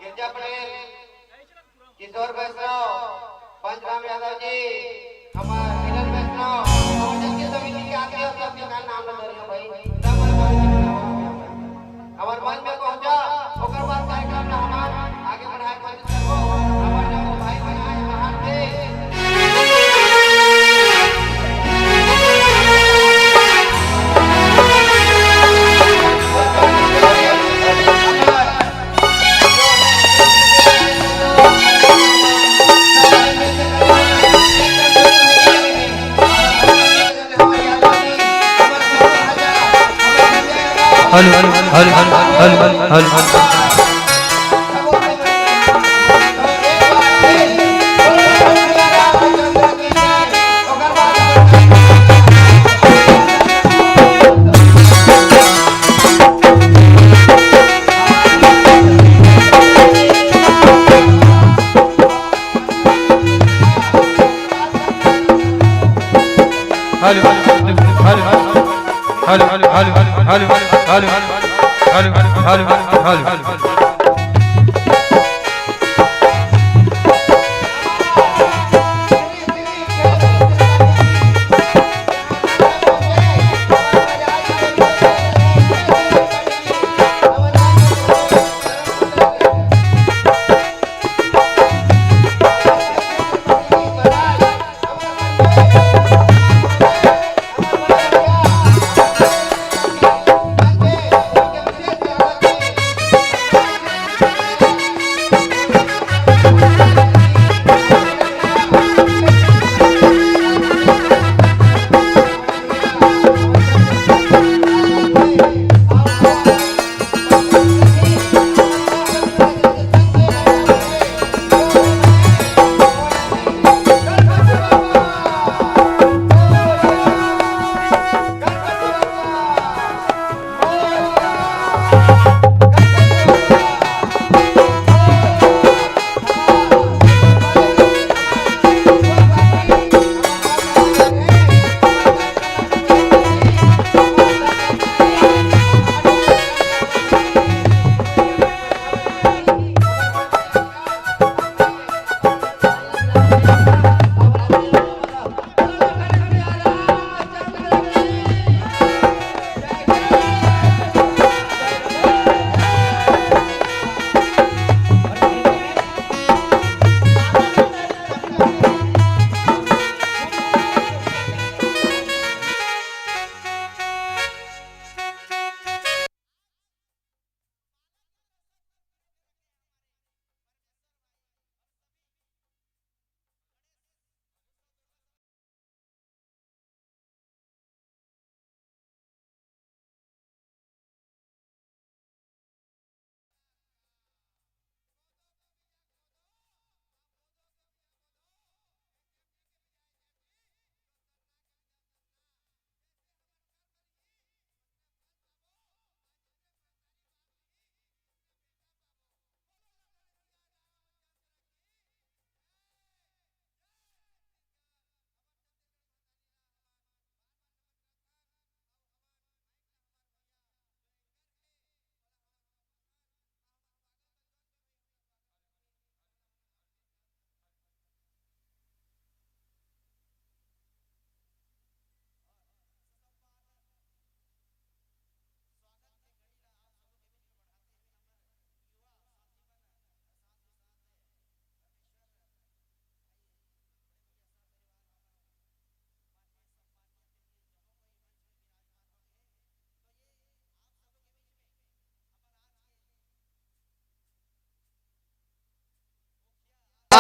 गिरजा पटेल, किशोर वैष्णव, पंचराम यादव जी, हमारे मिलन वैष्णव, की समिति के आगे और सबके का नाम बता रही भाई। हमारे मन में पहुंचा, ओकर बाद कार्यक्रम में हमार आगे बढ़ाए कोशिश करो। हमारे भाई बनाए बाहर से hello hello hello hello hello hello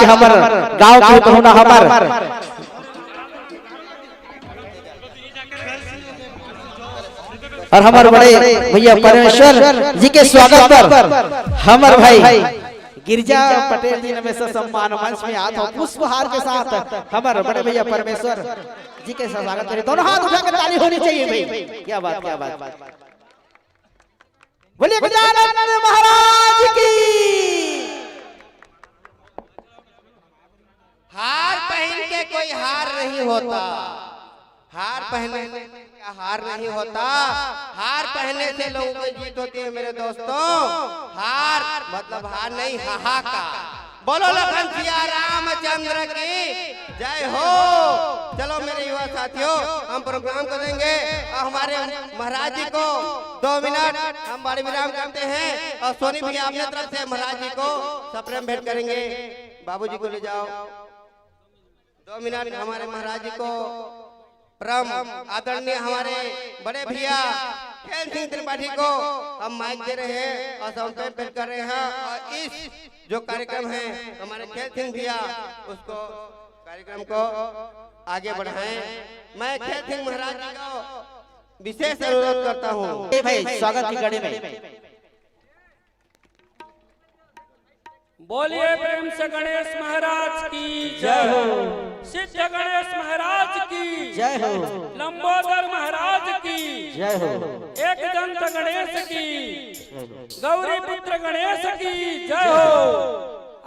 हमर गांव के तो होना हमर और हमारे बड़े भैया परमेश्वर जी के स्वागत पर हमारे भाई गिरजा पटेल जी ने सम्मान मंच में हाथ और पुष्पहार के साथ हमारे बड़े भैया परमेश्वर जी के स्वागत करें। दोनों हाथ उठाकर ताली होनी चाहिए भाई। क्या बात क्या बात। बोलिए गजानन महाराज की। हार पहन के कोई हार नहीं होता, हार पहनने से क्या हार नहीं होता, हार पहनने से लोगों की जीत होती है मेरे दोस्तों। हार मतलब हार नहीं, हाहाकार। बोलो लखन सिया रामचंद्र की जय हो। चलो मेरे युवा साथियों, हम प्रोग्राम करेंगे और हमारे महाराज जी को 2 मिनट हम बड़े विराम करते हैं और सोनी भैया अपने तरफ से महाराज जी को सप्रेम भेंट करेंगे। बाबूजी को ले जाओ, 2 मिनट हमारे महाराज जी को परम आदरणीय हमारे बड़े भैया खेल सिंह त्रिपाठी को हम माइक दे रहे हैं और सप्रेम भेंट कर रहे हैं। और इस जो कार्यक्रम है हमारे खेल सिंह भैया उसको कार्यक्रम को आगे बढ़ाएं। मैं खेल सिंह महाराज जी को विशेष अनुरोध करता हूँ। भाई स्वागत की कड़ी में बोलिए प्रेम से गणेश महाराज की जय हो, सिद्ध गणेश महाराज की जय हो, लंबोदर महाराज की जय हो, एक दंत गणेश की, गौरी पुत्र गणेश की जय हो,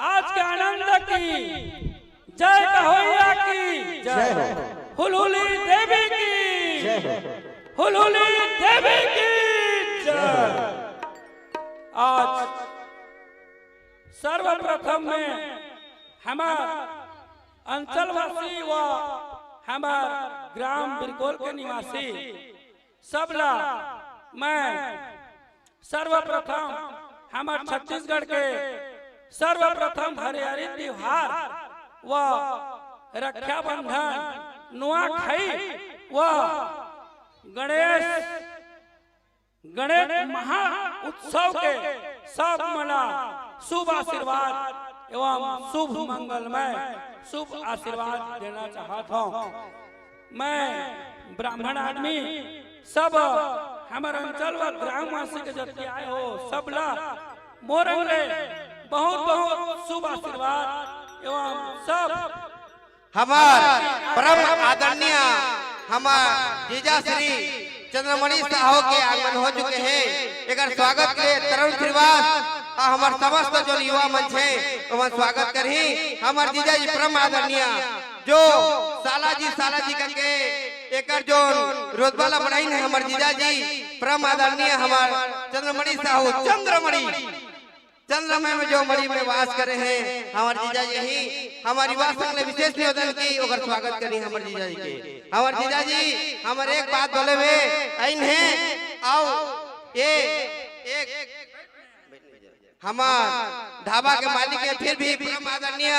आज के आनंद की जय, कहोया की जय हो, हुलहुली देवी की जय हो, हुलहुली देवी की जय। आज सर्वप्रथम में हमार अंचलवासी व हमार ग्राम बिरकोल के निवासी सबला मैं सर्वप्रथम हमार छत्तीसगढ़ के सर्वप्रथम हरियारी त्योहार व रक्षाबंधन, नुआखाई व गणेश महा उत्सव के सब मला शुभ आशीर्वाद एवं शुभ मंगलमय शुभ आशीर्वाद देना चाहता हूँ। मैं ब्राह्मण आदमी सब हमारे अंचल व ग्रामवासी के जति आए हो सबला मोरंगे बहुत बहुत शुभ आशीर्वाद एवं सब हमार परम आदरणीय हमार जीजा श्री चंद्रमणि साहू के आगमन हो चुके हैं। एक स्वागत के तरुण श्रीवास और हमार समस्त जो युवा मंच है वह स्वागत करी। हमार जीजा जी परम आदरणीय जो साला जी करके एक जो रोजबाला बढ़ाई है हमार जीजा जी परम आदरणीय हमार चंद्रमणि साहू चंद्रमय में जो मणि में वास करे हैं हमार जीजा जी ही हमारी युवा संघ ने विशेष निवेदन की ओकर स्वागत करी हमार जीजा जी के। हमार जीजा जी हमार एक बात बोले में आइन है आओ ये एक हमार ढाबा के मालिक है फिर भी परम आदरणीय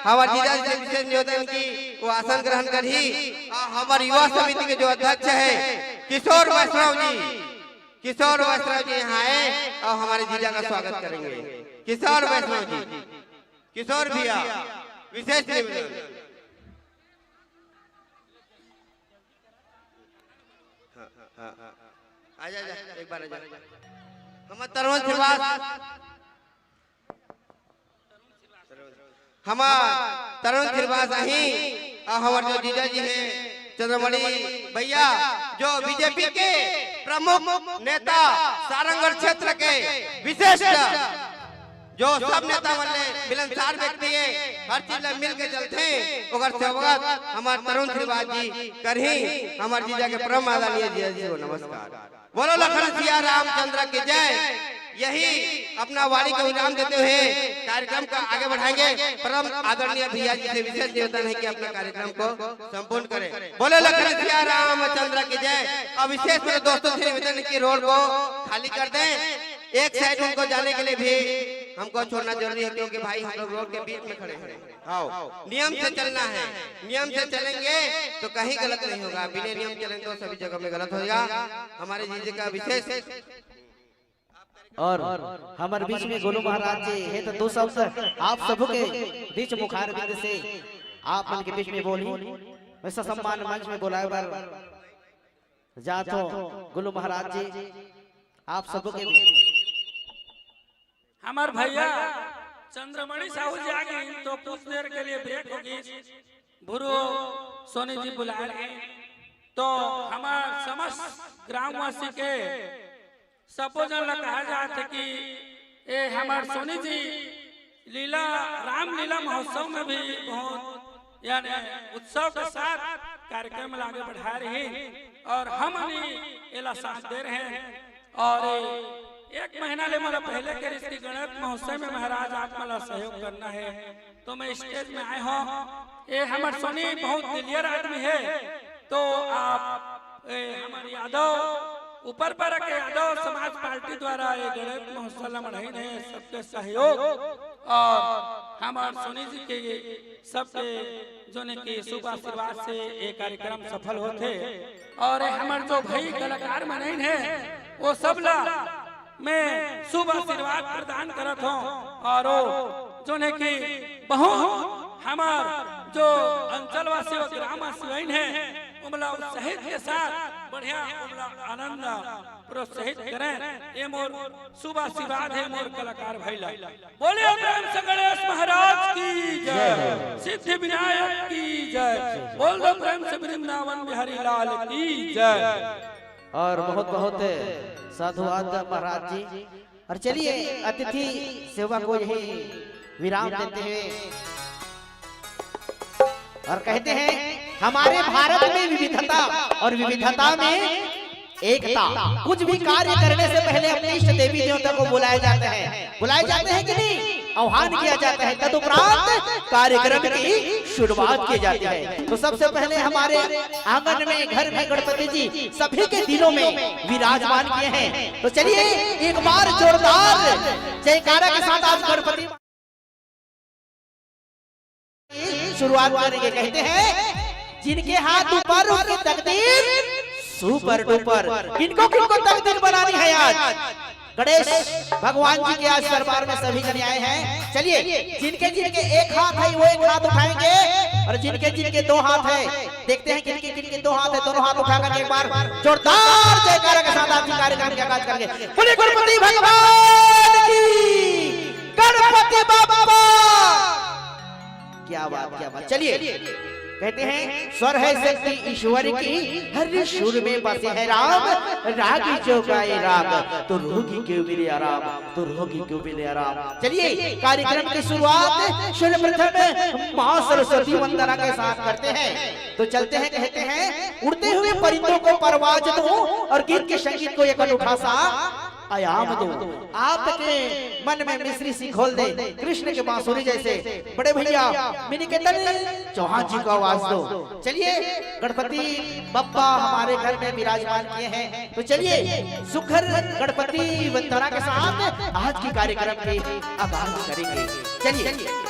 हमार जीजा जी विशेष निवेदन की वो आसन ग्रहण करी। और हमारी युवा समिति के जो अध्यक्ष है किशोर वैष्णव जी यहाँ आए और हमारे जीजा का स्वागत करेंगे। किशोर वैष्णव जी, किशोर भैया विशेष निवेदन। आजा एक बार आजा हमारे तरुण श्रीवास अही और हमारे जो जीजा जी है चंद्रमणि भैया जो बीजेपी के प्रमुख नेता सारंगढ़ क्षेत्र के विशेष जो सब नेता वाले मिलनसार व्यक्ति है हर चीज मिल के चलते ओकर स्वागत हमारे तरुण श्रीवास जी करही। हमारे जीजा के परम आदरणीय जीजा जी को नमस्कार। बोलो लखन सिया रामचंद्र की जय। यही अपना वाणी को विराम देते हुए कार्यक्रम का आगे बढ़ाएंगे। परम आदरणीय भैया जी से विशेष निवेदन है कि अपना कार्यक्रम को संपूर्ण करें। बोले लखन सिया रामचंद्र की जय। अब विशेष मेरे दोस्तों से निवेदन की रोड को खाली कर दें, एक साइड उनको जाने के लिए भी हमको छोड़ना जरूरी है क्योंकि भाई हम लोग रोड के बीच में खड़े हैं। आओ नियम से चलना है, नियम से चलेंगे तो कहीं गलत नहीं होगा, बिना नियम चलेंगे तो सभी जगह में गलत होगा। हमारे जीजे का विशेष और हमारे बीच में गोलू महाराज जी है तो 2 शब्द आप सबों के बीच मुखार बिंद से आप मन के बीच में बोली वैसा सम्मान मंच में बुलाए बार जातो गोलू महाराज जी आप सबों के हमार भैया चंद्रमणि साहू जी आ गए तो कुछ देर के लिए ब्रेक होगी। भुरो सोनी जी बुला रहे तो हमार समस्त ग्रामवासी के सबो जन ला कहा जाता कि ए हमार सोनी जी लीला राम लीला महोत्सव में भी बहुत यानी उत्सव के साथ कार्यक्रम में आगे बढ़ा रही और हम एला साथ दे रहे हैं। और एक महीना ले मला पहले के रिश्ते गणेश महोत्सव में महाराज आप मला सहयोग करना है, तो मैं स्टेज में आए हूँ। ये हमारे सोनी बहुत दिलियर आदमी है, तो आप हमारे यादव ऊपर पर के यादव समाज पार्टी द्वारा ये गणेश महोत्सव मनाई है, सबके सहयोग और हमारे सोनी जी के सबके जो ने की शुभ आशीर्वाद से ये कार्यक्रम सफल होते। और हमारे जो भाई कलाकार मनाई है वो सब ला मैं शुभ आशीर्वाद प्रदान करत हूँ। और वो जो ने की बहुत हमार जो अंचलवासी और ग्रामवासी है उमला उत्साहित के साथ बढ़िया उमला आनंद प्रोत्साहित करें। ये मोर शुभ आशीर्वाद है मोर कलाकार भाईला। बोले प्रेम से गणेश महाराज की जय, सिद्धि विनायक की जय, बोल दो प्रेम से वृंदावन बिहारी लाल की जय। और बहुत बहुत साधुवाद महाराज जी। और चलिए अतिथि सेवा को यही विराम देते हैं और कहते हैं हमारे भारत में विविधता और विविधता में एकता। कुछ भी कार्य करने से पहले अपने इष्ट देवी देवता को बुलाए जाते हैं कि नहीं, आह्वान किया जाता है, तदुपरांत कार्यक्रम की शुरुआत की जाती है। तो सबसे पहले हमारे आंगन में घर में गणपति जी सभी के दिलों में विराजमान किए हैं। तो चलिए एक बार जोरदार जयकारा के साथ आज गणपति शुरुआत करेंगे। कहते हैं जिनके हाथ ऊपर उनकी तकदीर सुपर डुपर। किनको किनको तकदीर बनानी है आज गणेश भगवान जी के आज दरबार में सभी जन आए हैं। चलिए जिनके जिनके एक हाथ है वो एक हाथ उठाएंगे और जिनके जिनके दो हाथ है देखते हैं किनके किनके दो हाथ है, दोनों हाथ उठाकर एक बार जोरदार जयकारा के साथ आज कार्यक्रम का आगाज करेंगे। बोले गणपति भगवान की, गणपति बाबा। क्या बात। चलिए कहते हैं स्वर है शक्ति ईश्वर की, हर सुर में बसे है राम, रागी जो गाए राग तो रोगी क्यों मिले आराम, तो रोगी क्यों मिले आराम। चलिए कार्यक्रम की शुरुआत सर्वप्रथम मां सरस्वती वंदना के साथ करते हैं। तो चलते हैं, कहते हैं उड़ते हुए परिंदों को परवाज दो और गीत के संगीत को एक अनूठा सा आयाम दो। आपके मन में मिश्री सी खोल दे कृष्ण के बांसुरी जैसे बड़े भैया मिनिकेतन चौहान जी को आवाज दो। चलिए गणपति बप्पा हमारे घर में विराजमान किए हैं। तो चलिए सुखर गणपति वंदना के साथ आज की कार्यक्रम के आगाज करेंगे। चलिए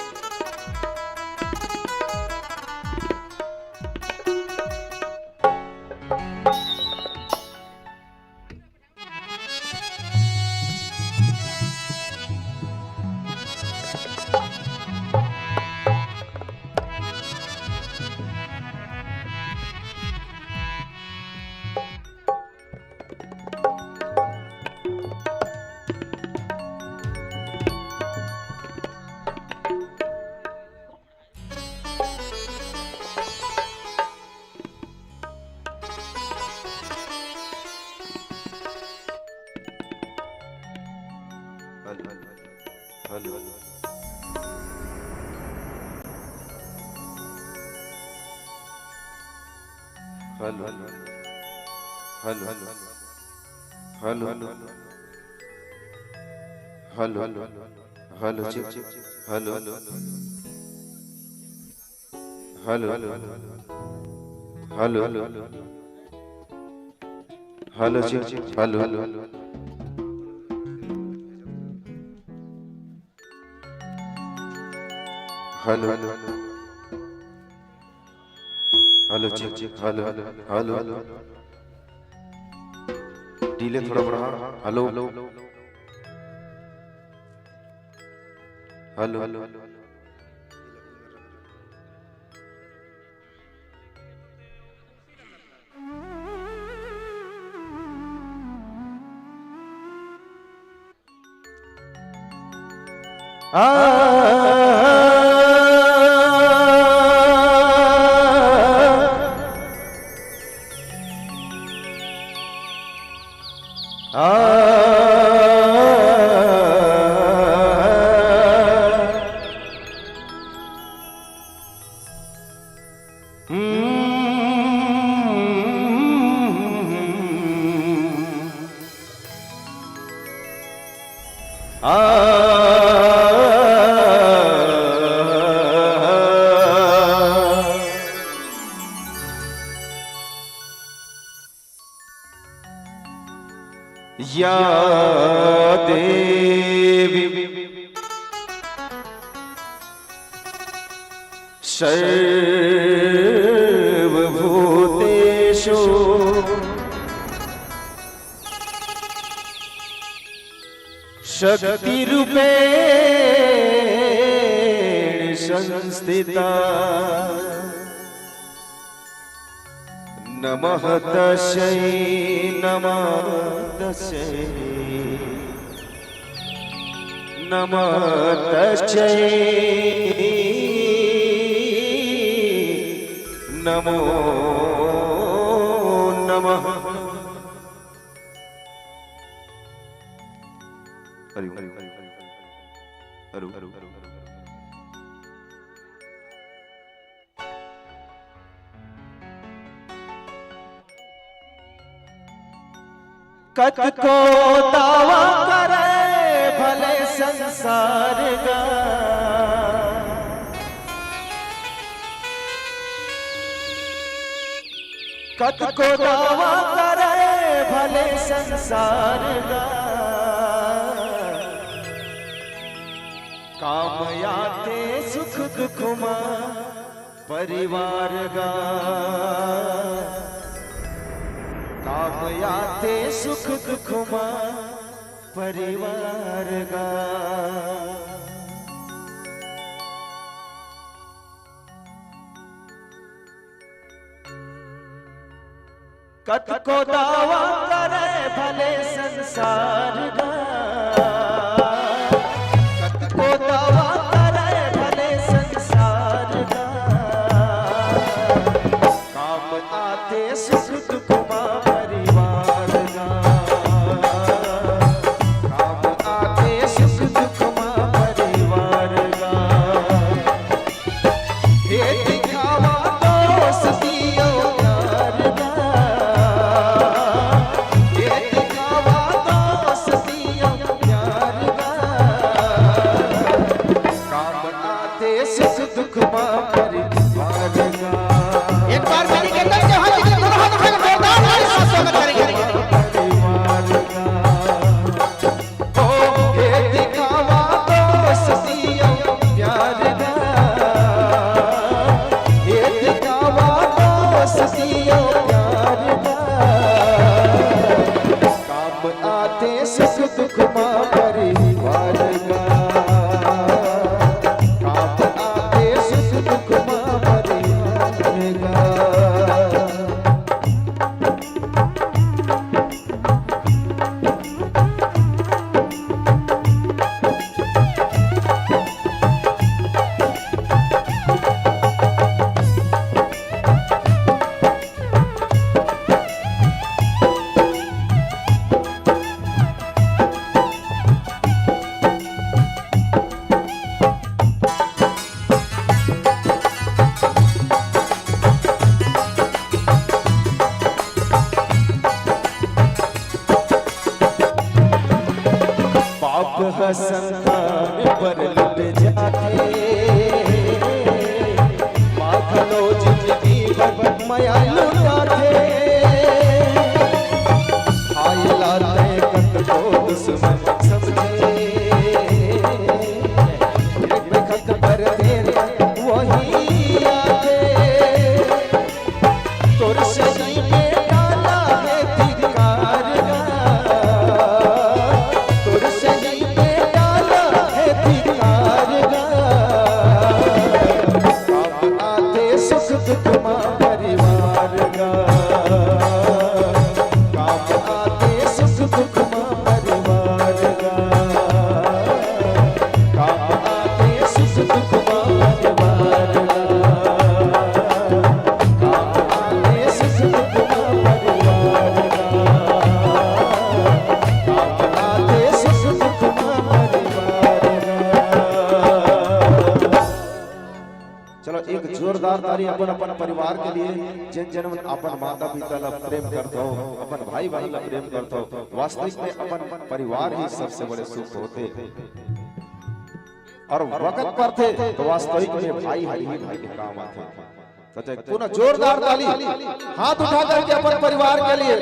हेलो डीले थोड़ा बढ़ा। हेलो या देवी सर्वभूतेषु शक्तिरूपेण संस्थिता नमः तस्यै नमः तस्यै नमः तस्यै नमो नमः। हरि ओम हरि ओम हरि ओम। कत को दावा करे भले संसार का कत को दावा करे भले संसार का काम आते सुख दुख परिवार का काम आते सुख दुख परिवार का कत को दावा करे भले संसार का कत को दावा करे भले संसार का काम आते सुख दुख परिवार का काम आते सुख दुख परिवार का ये दिखावा दोस्तियों प्यार का दुख परिवार का एक बार मेरी कहता है हाथ से दोनों हाथ उठाकर जोरदार ताली से स्वागत करेंगे परिवार का ओ ये दिखावा दोस्तियों प्यार का ये दिखावा दोस्तियों प्यार का काम आते सुख दुख परिवार का संतान पर लुट जाते माखलो जिंदगी भर माया लुटाते हाय लाते कत को दुश्मन समझे एक खत पर तेरे वही आते तोर सही में डाला है धिकार का तोर सही दुख परिवार का काम आते सुख दुख परिवार का काम आते सुख दुख परिवार का काम आते सुख दुख परिवार का काम आते सुख दुख परिवार का। चलो एक जोरदार ताली अपन अपन परिवार के लिए जिन जन अपन माता पिता ला प्रेम करते हो अपन भाई बहन ला प्रेम करते हो वास्तविक में अपन परिवार ही सबसे बड़े सुख होते और वक्त पर थे तो वास्तविक में भाई ही भाई के काम आते। तो पुनः जोरदार ताली हाथ उठा करके अपन परिवार के लिए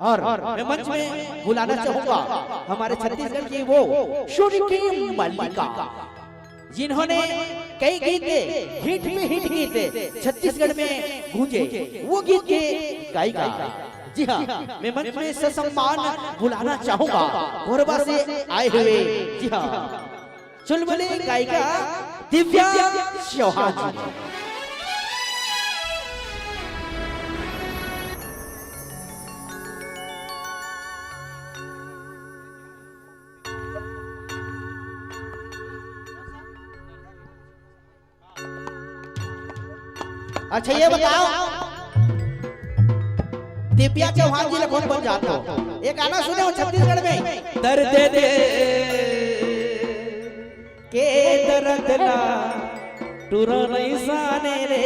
और मैं मंच में बुलाना चाहूंगा हमारे छत्तीसगढ़ की वो सूर्य की मल्लिका, जिन्होंने कई गीत हिट में हिट गीत छत्तीसगढ़ में गूंजे, वो गीत के गायिका। जी हाँ, मैं मंच में ससम्मान बुलाना चाहूंगा कोरबा से आए हुए, जी हाँ, चुलबुली गायिका दिव्या चौहान जी। अच्छा ये बताओ, दिव्या चौहान जी कौन कौन जानते हो? एक गाना सुने हो छत्तीसगढ़ में, दर्द दे के दर्द ला टूरो नहीं साने रे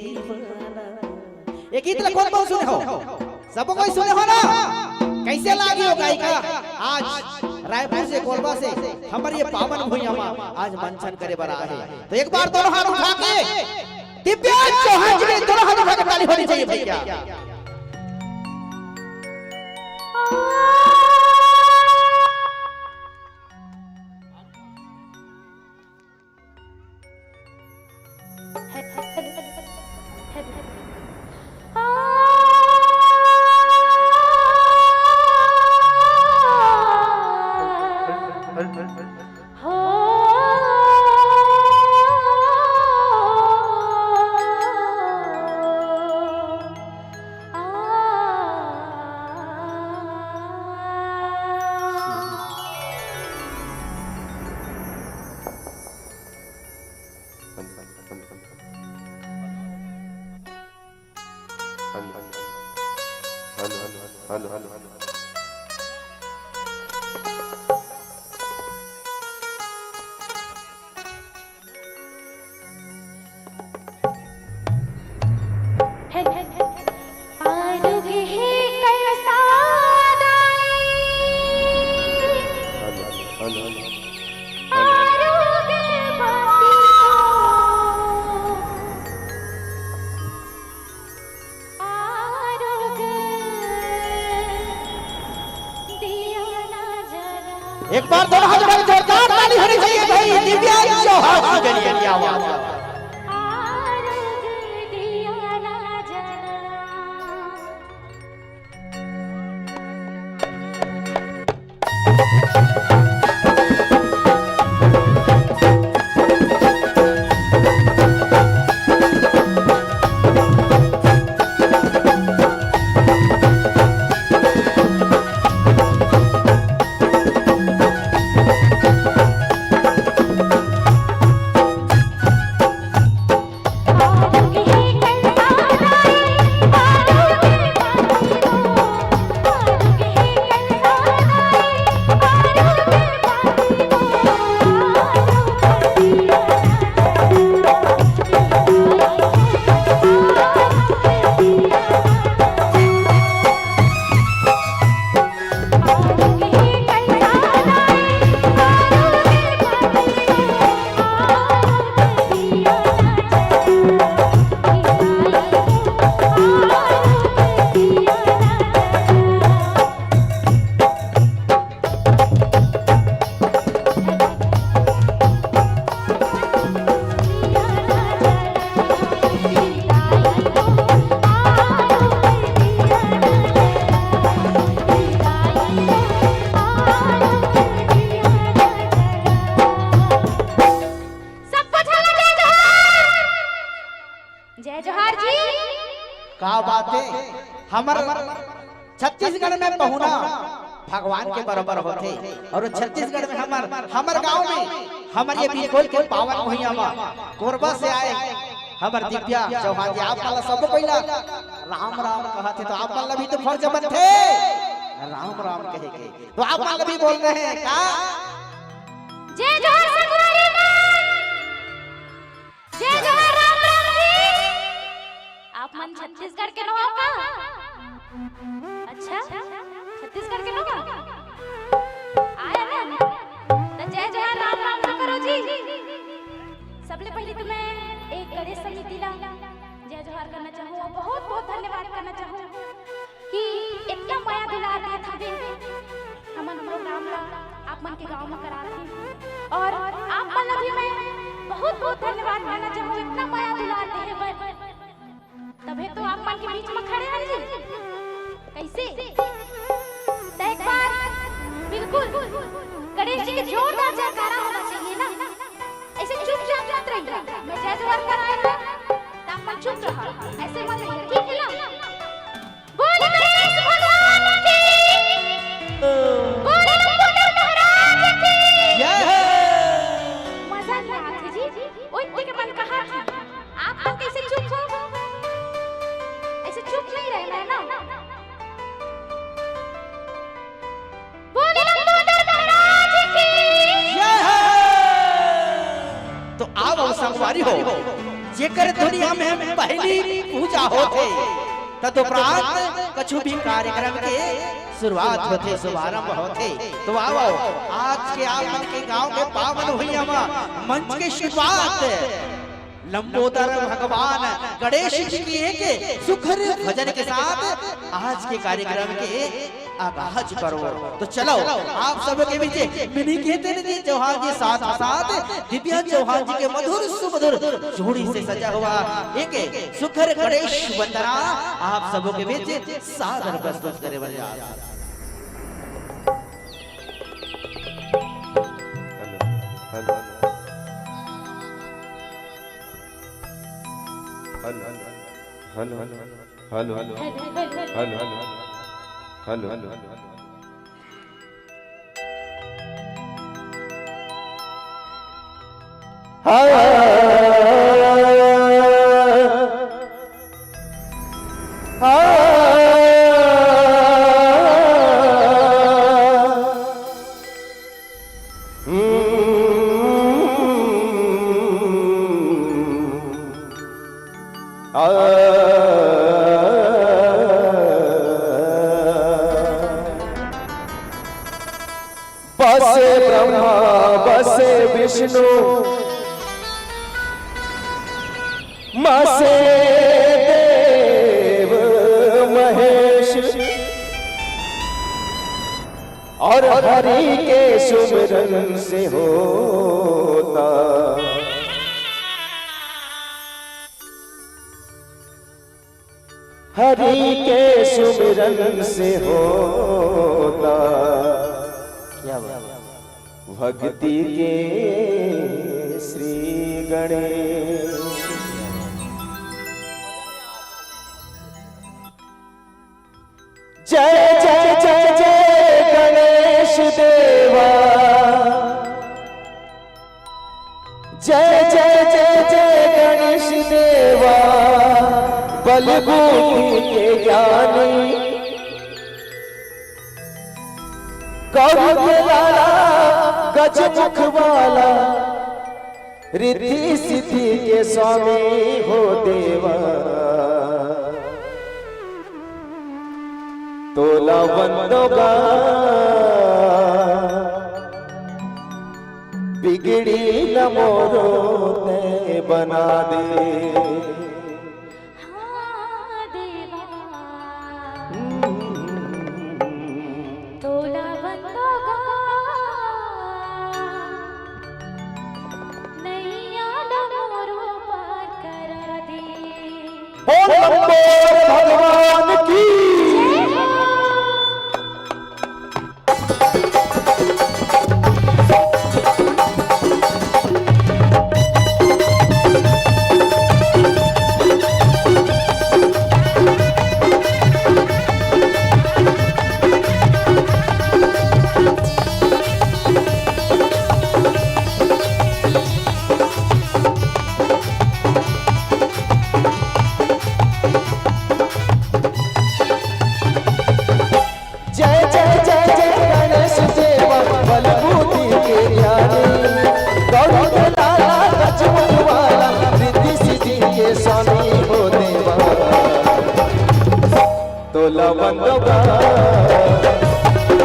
दीवाना। एक गीत कौन कौन सुने हो? सब कोई सुने हो ना? कैसे लागी हो गायिका? आज रायपुर से कोरबा से हमारे ये पावन भूइया में आज मंचन करे बना है, तो एक बार दोनों हाथ उठा के दिव्या चौहान जी ने दोनों हाथ उठा के ताली होनी चाहिए भैया। एक बार दोनों हाथ उठा के जोरदार ताली होनी चाहिए भाई दिव्या चौहान जी के लिए। आवाज का बात है, हमर छत्तीसगढ़ में पहुना भगवान के बराबर होते, और छत्तीसगढ़ में हमर गांव में हमर ये बिल्कुल के पावन भैया कोरबा से आए हमर दिव्या चौहान जी। आप वाला सब पहिला राम राम कहते, तो आप वाला भी तो फर्ज बनते राम राम कहे के, तो आप वाला भी बोल रहे हैं का जय जोहार सकुरारी मन, जय जोहार राम राम जी। आप मन छत्तीसगढ़ के नो का? अच्छा छत्तीसगढ़ के नो का आया ना, तो जय जोहार राम राम ना करो जी। सबले पहले तो मैं एक गणेश समिति ला जय जोहार करना चाहूँ, बहुत बहुत धन्यवाद करना चाहूँ कि मामला आप मन के गांव में करा रही और आप मन भी मैं बहुत बहुत धन्यवाद करना चाहूँ, इतना माया दुलार दे पर तबे तो आप मन के बीच में खड़े हैं जी। कैसे तो एक बार बिल्कुल गणेश जी के जोरदार जयकारा होना चाहिए ना, ऐसे चुपचाप मत रहिए। मैं जय जवाहर कराएगा तो आप मन चुप रहा, ऐसे मत रहिए, ठीक है ना। बोल गणेश भगवान की, बोल लंबोदर महाराज की जय। मजा नहीं आती जी, ओए के मन कहा था आप तो कैसे चुप हो, ऐसे चुप नहीं रहना है ना। बोल लंबोदर महाराज की जय। तो आओ संगवारी हो, जेकर दुनिया में पहली पूजा होते तदुपरांत कछु भी कार्यक्रम के शुरुआत होते, शुभारंभ होते। तो आओ आज के आपन के गांव के पावन भैया मंच के शुरुआत लंबोदर भगवान गणेश जी की एक सुखर भजन के साथ आज के कार्यक्रम के आगाज करो। तो चलो आप सब के बीच मिनी केतन जी चौहान जी साथ साथ दिव्या चौहान जी के मधुर सुमधुर जोड़ी से सजा हुआ एक सुखर गणेश वंदना आप सब के बीच सादर प्रस्तुत करे बजा। Hello hello hello hello hello hello hello hello बसे ब्रह्मा बसे विष्णु मसे देव महेश और हरि के सुमिरन से होता हरि के सुमिरन से होता भक्ति के श्री गणेश। जय जय जय जय गणेश देवा, जय जय जय जय गणेश देवा, बलबूती के ज्ञानी गौर के लाला गजमुख वाला रिद्धि सिद्धि के स्वामी हो देवा। तोला बंदोगा बिगड़ी न मोरो ने बना दे। हाँ देवा तोला बंदोगा नैया मोरो पार करा दे। बोल लंबोदर भगवान की तोला बंदोगा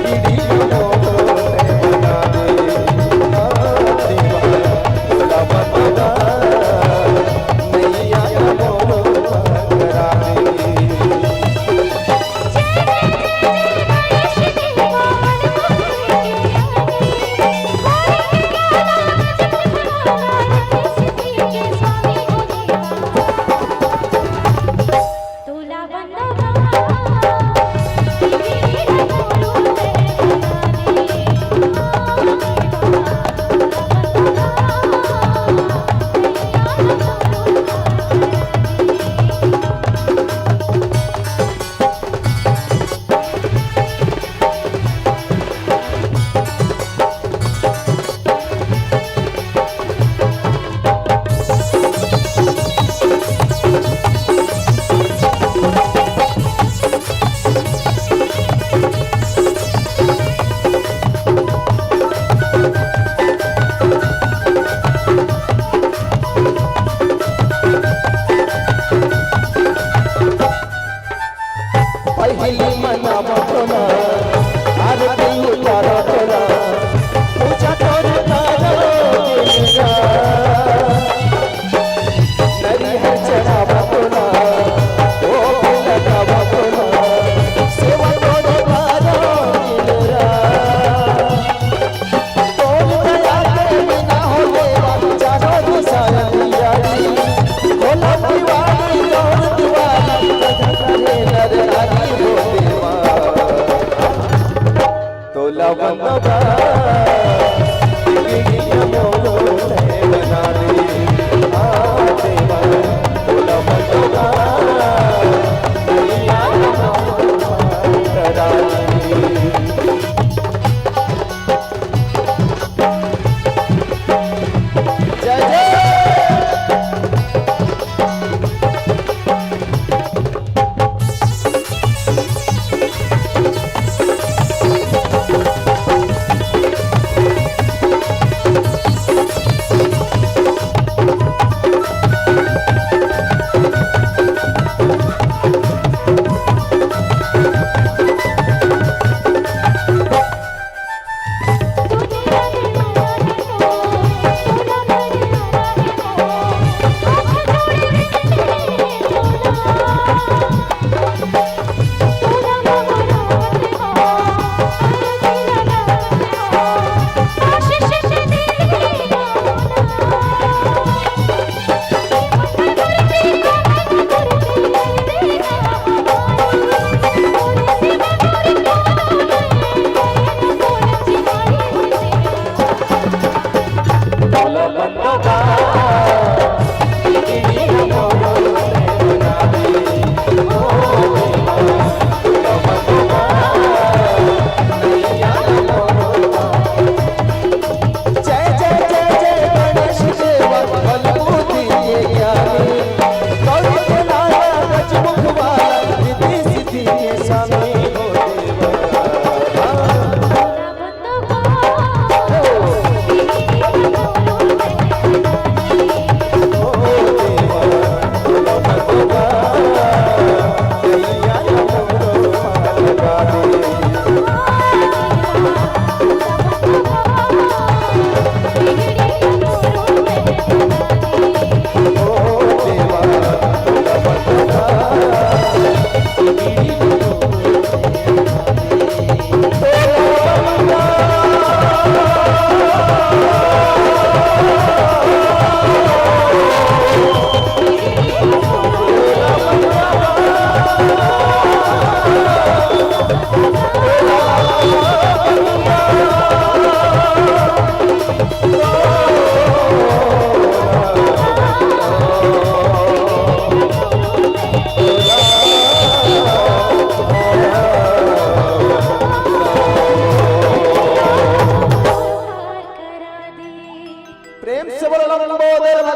बिगड़ी न मोरो ने बना दे। तोला बंदोगा नैया मोरो पार करा दे। जय जय जय गणेश देवा बलबूती के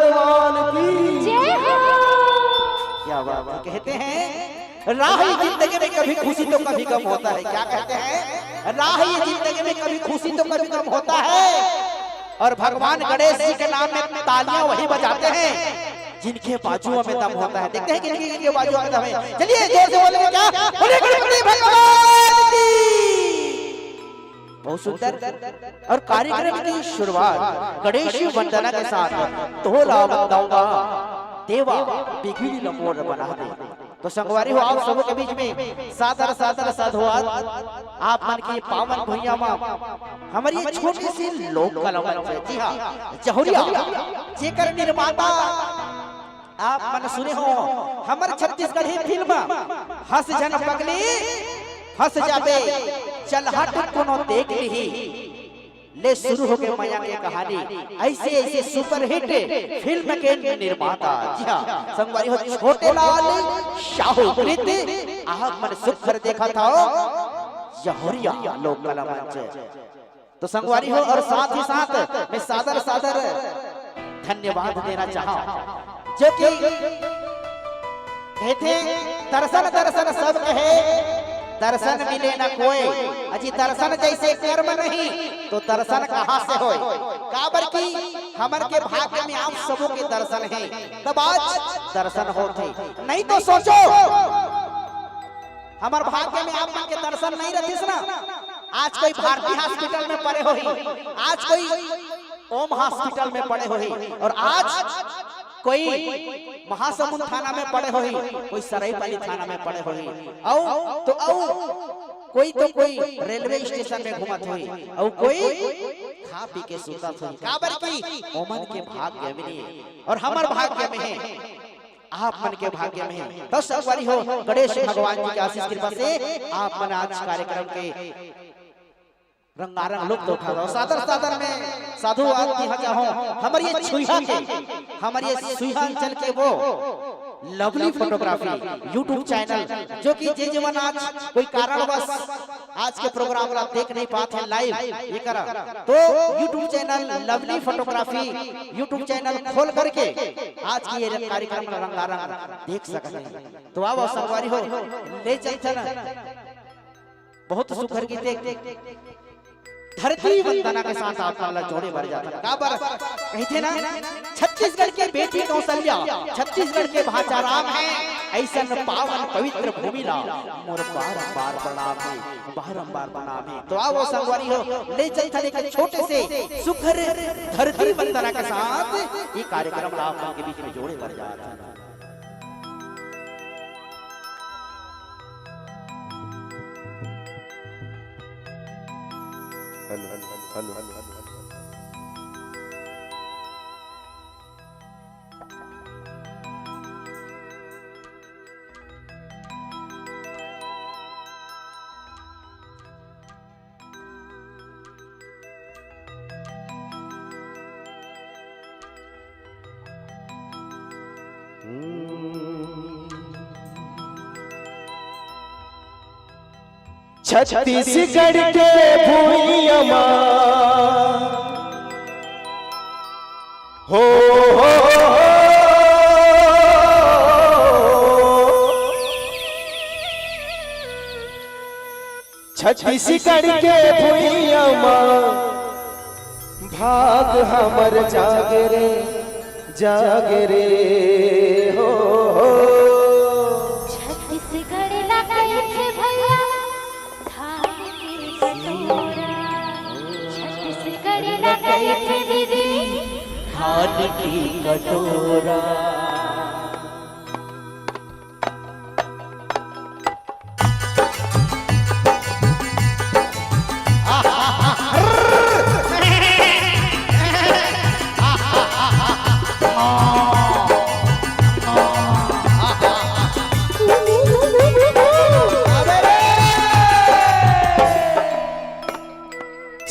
भगवान की जय हो। क्या बात है। कहते हैं राह जिंदगी में कभी खुशी तो कभी गम होता है। क्या कहते हैं? राह जिंदगी में कभी खुशी तो कभी गम होता है। और भगवान गणेश जी के नाम में तालियां वही बजाते हैं जिनके बाजुओं में दम होता है। देखते हैं कि किनके बाजुओं में दम है। चलिए जोर से बोलेंगे क्या? बोले गणपति भगवान की। बहुत सुंदर। और कार्यक्रम की शुरुआत गणेश वंदना के साथ तोला बंदाऊंगा देवा बिगड़ी लंबोर बना दे। तो संगवारी हो आप सबों के बीच में सादर सादर साधुवाद आप मन की पावन भुइया मां हमारी ये छोटी सी लोक कला मंच है। जी हाँ, जहुरिया जेकर निर्माता आप मन सुने हो हमारे छत्तीसगढ़ी फिल्म हंस जन पगली हंस जाबे चल हट कोनो देख ली ले शुरू हो गए माया की कहानी। ऐसे ऐसे सुपरहिट फिल्म के निर्माता जी हाँ संगवारी हो छोटे लाल शाहू कृत आप मन सुख कर देखा था जहुरिया लोक कला मंच। तो संगवारी हो और साथ ही साथ मैं सादर सादर धन्यवाद देना चाहा जो कि कहते दर्शन दर्शन सब कहे दर्शन मिले न कोई अजी दर्शन जैसे कर्म नहीं तो दर्शन कहाँ से होए। काबर की हमर के भाग्य में आप सबों के दर्शन है तब आज दर्शन होते नहीं तो सोचो हमार भाग्य में आप के दर्शन नहीं रहते ना आज कोई भारतीय हॉस्पिटल में पड़े हो आज कोई ओम हॉस्पिटल में पड़े हो और आज कोई महासमुंद थाना में पड़े हो कोई सरायपाली थाना में पड़े हो कोई तो कोई रेलवे स्टेशन में घुमत हो और कोई खा पी के सुतत हो। काबर की ओमन के भाग्य में नहीं और हमार भाग्य में है आप मन के भाग्य में है। तो संगवारी हो गणेश भगवान जी की आशीष कृपा से आप मन आज कार्यक्रम के रंगारंग लुप्त उठा रहा सादर सादर में साधु आदमी हजा हो हमारी ये छुइहा के हमारी ये सुइहा अंचल के वो लवली फोटोग्राफी यूट्यूब चैनल जो कि जे जीवन आज कोई कारणवश आज के प्रोग्राम आप देख नहीं पाते हैं लाइव ये करा तो YouTube channel lovely photography YouTube channel खोल करके आज की ये कार्यक्रम रंगारंग देख सकते हैं। तो आओ संगवारी हो ले चल बहुत सुखर की देख धरती वंदना के साथ आपका जोड़े भर जाता है। काबर कहते ना छत्तीसगढ़ के बेटी कौशल्या छत्तीसगढ़ के भाषा राम है ऐसा पावन पवित्र भूमि ला मोर बारंबार प्रणाम है बारंबार प्रणाम है। तो आओ संगवारी हो ले चल चले के छोटे से सुखर धरती वंदना के साथ ये कार्यक्रम आप के बीच में जोड़े भर जाता है। Hello hello hello hello Chhattisgarh के भूइया मां हो छत्तीसगढ़ के भूइया मां भाग हमर जागरे जागरे हो छत्तीसगढ़ लगाए थे भैया धान की कटोरा छत्तीसगढ़ लगाए थे दीदी धान की कटोरा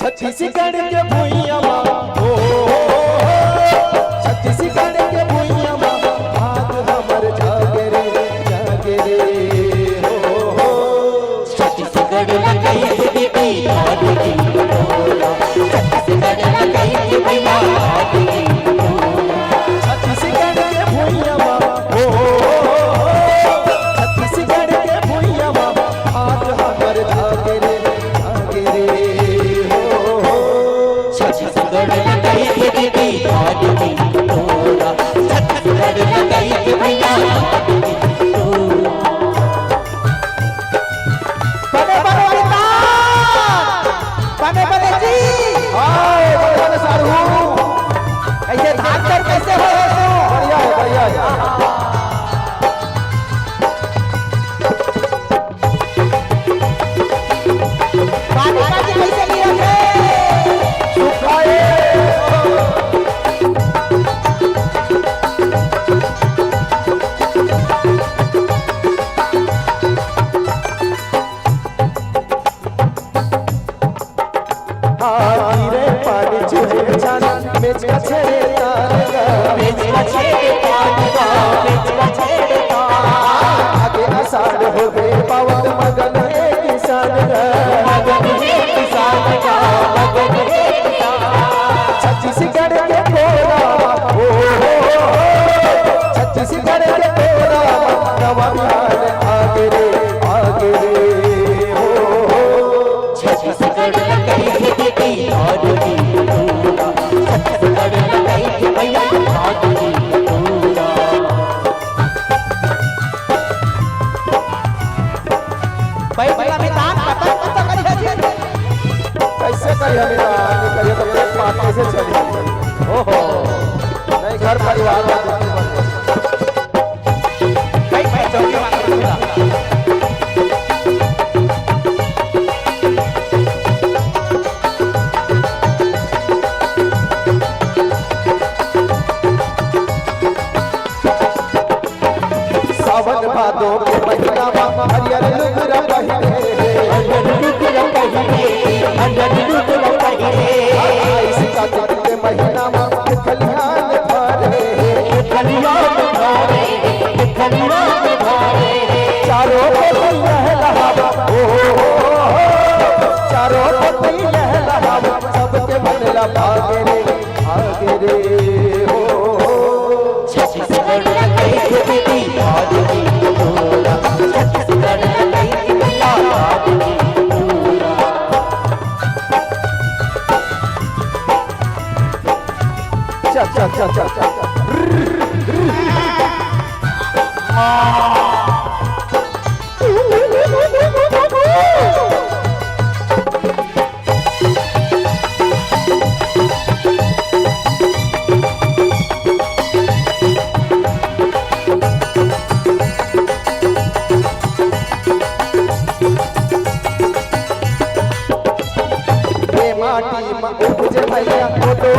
छत्तीसगढ़ के भूइया मां हो छत्तीसगढ़ के भूइया मां राधा भाई मैं चौकी मांग रहा हूं। सावन भादो के महीना हरियर लुगरा पहिरे इस कार्तिक के महीना खलिहान भरे चारों पति लहलहावा चारों पति लहलहावा सबके मन भागे रे हो cha. माटी में उपजे भैया ओ तो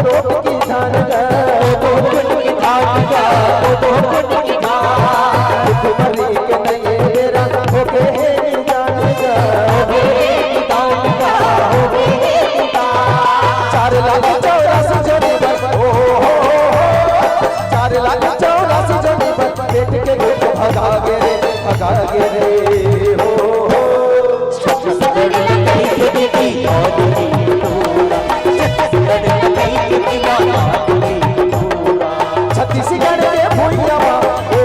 की धान गा ओ तो की धान गा ओ तो की धान भरी के नहीं मेरा हो के जान गा हो के धान गा हो के धान 4 लाख 84 जोड़ी ओ 4 लाख 84 जोड़ी पेट के भगा गे रे हो छत्तीसगढ़ के भूइया ओ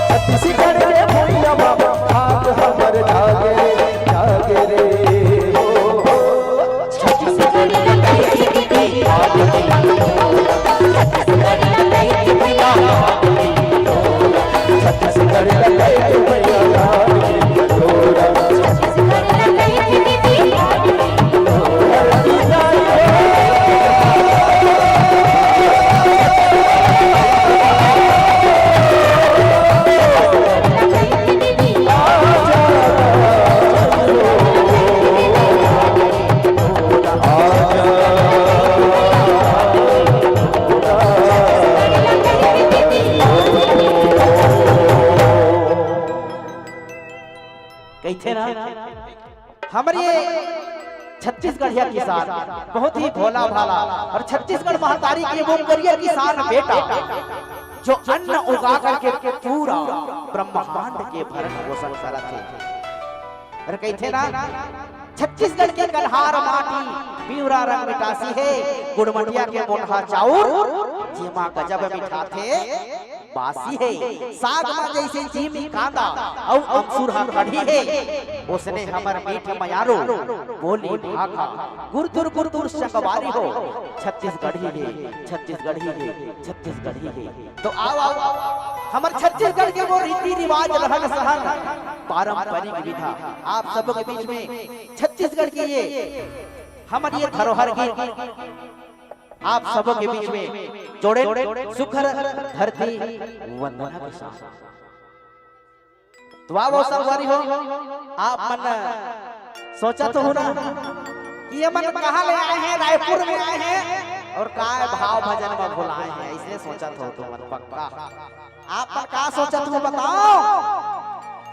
छत्तीसगढ़ के भूइया हाथ हमर जागे रे हो छत्तीसगढ़ हमारे छत्तीसगढ़िया किसान बहुत ही भोला भाला और छत्तीसगढ़ महातारी की वो करियर किसान बेटा जो अन्न उगा करके पूरा ब्रह्मांड के भरण पोषण करत थे। और कहते ना छत्तीसगढ़ के कन्हार माटी पिवरा रंग मिटासी है गुड़मटिया के मोटा चाउर जेमा गजब मिठा थे बासी है साग में जैसे जीमी कांदा और अमसूर हा कढ़ी है उसने हमर मीठ मयारो बोली भाखा गुरदुर गुरदुर संगवारी हो छत्तीसगढ़ी है छत्तीसगढ़ी है छत्तीसगढ़ी है। तो आओ हमर छत्तीसगढ़ के वो रीति रिवाज रहन सहन पारंपरिक विधा आप सब के बीच में छत्तीसगढ़ की ये हमारी ये धरोहर की आप सबों के बीच में जोड़े सुखर धरती वंदना के साथ तो आओ संगवारी हो आप मन सोचा तो हो ना कि ये मन कहाँ ले आए हैं रायपुर में आए हैं और काय भाव भजन में बुलाए हैं ऐसे सोचा तो तुम मन पक्का आप पर का सोचा तुम बताओ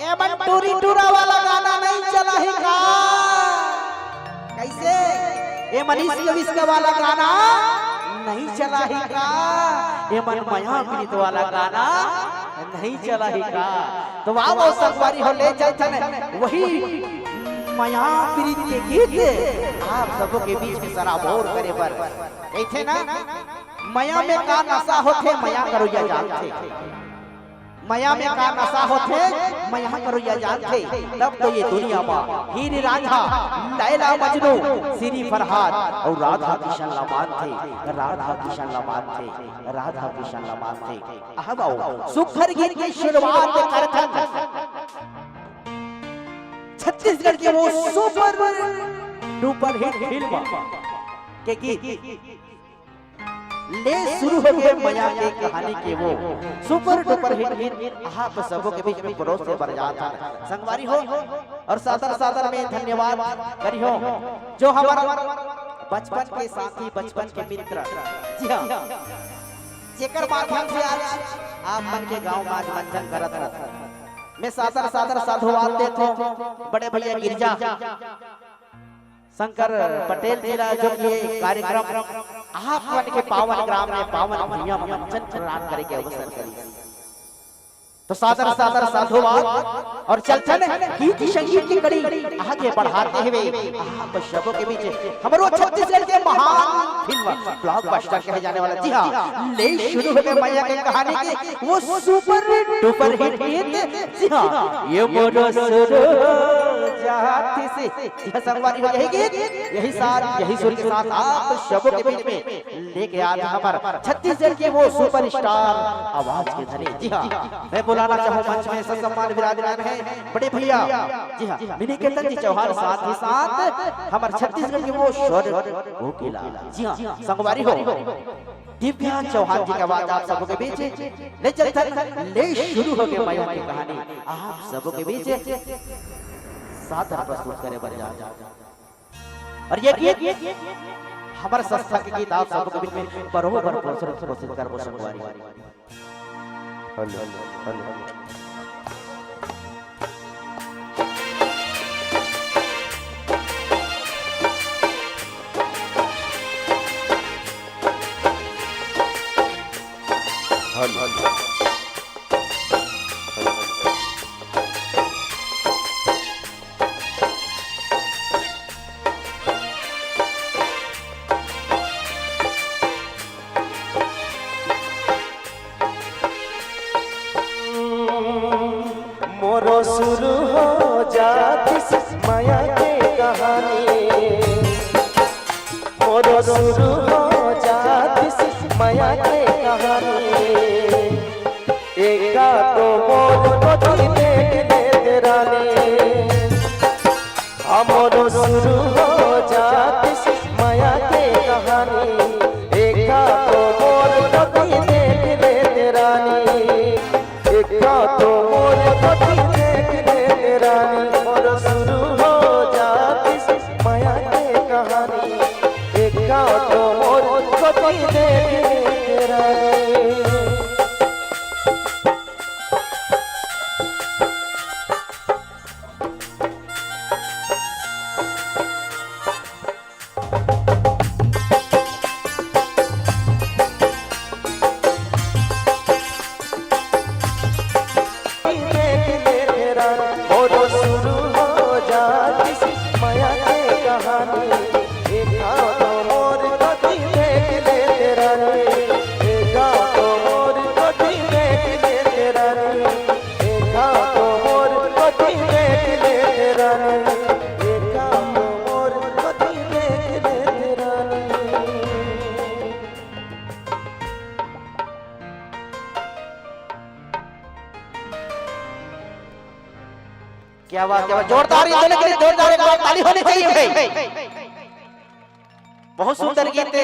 ए मन टूरी टूरा वाला गाना नहीं चला ही का कैसे ये मनीष कविस्का वाला गाना नहीं चला ही का ये मन माया प्रीत वाला गाना नहीं चला ही का। तो आओ संगवारी हो ले चलते वही माया प्रीत के गीत आप सबों के बीच में सराबोर करे पर कहते ना माया में का नशा होते माया करो या जानते माया में का नशा होते माया करो या जानते तब तो ये दुनिया में हीर रांझा लैला मजनू सिरी फरहाद और राधा कृष्ण लमान थे राधा कृष्ण लमान थे राधा कृष्ण लमान थे। अब आओ सुखर गीत की शुरुआत करते छत्तीसगढ़ के वो सुपर डुपर हिट फिल्म के गीत ले शुरू हो गए मैया की कहानी के वो सुपर डुपर हिट आप सबों के बीच में परोस से बरजात है संगवारी हो और सादर में धन्यवाद करी हो जो हमारा बचपन के साथी बचपन के मित्र जी हाँ जेकर माध्यम से आज आप मन के गांव में मंचन करत रहत मैं सादर साधुवाद देता हूं बड़े भैया गिरजा शंकर पटेल जी जो ये कार्यक्रम आप मन के पावन ग्राम में पावन भैया मंचन प्रदान करे के अवसर करी तो सादर साधुवाद और चलचन गीत संगीत की कड़ी आगे बढ़ाते हुए आप सबों के बीच हमारो छत्तीसगढ़ के महान फिल्म ब्लॉकबस्टर कहे जाने वाला जी हाँ ले शुरू हो गए मैया की कहानी के वो सुपर डुपर हिट गीत जी हाँ ये मोरो सुर जाति से यह संगवारी हो यही गीत यही सुर के साथ आप सबों के बीच में लेके आज हमारा छत्तीसगढ़ के वो सुपरस्टार आवाज के धनी जी हाँ मैं बुलाना चाहूं मंच में ससम्मान विराजमान है बड़े भैया जी हाँ मिनीकेतन जी चौहान साथ ही साथ हमारे छत्तीसगढ़ के वो स्वर कोकिला जी हाँ संगवारी हो दिव्या चौहान जी की आवाज आप सबों के बीच ले चलते ले शुरू हो गए मैया की कहानी आप सबों के बीच सादर प्रस्तुत करे बजा और ये गीत हमारे संस्था के गीत आप सबों के बीच में बरोबर प्रस्तुत कर संगवारी मोरो शुरू हो जाती माया के कहानी मोरो शुरू हो जाती माया के कहानी एका तो मोर को देख ले रानी मोरो शुरू हो जाती माया के कहानी एका तो मोर को देख ले रानी एका तो मोर रानी और शुरू हो जाती माया की कहानी एक तो मोर को देख रानी क्या बात जोरदार ताली होनी चाहिए भाई बहुत सुंदर गीत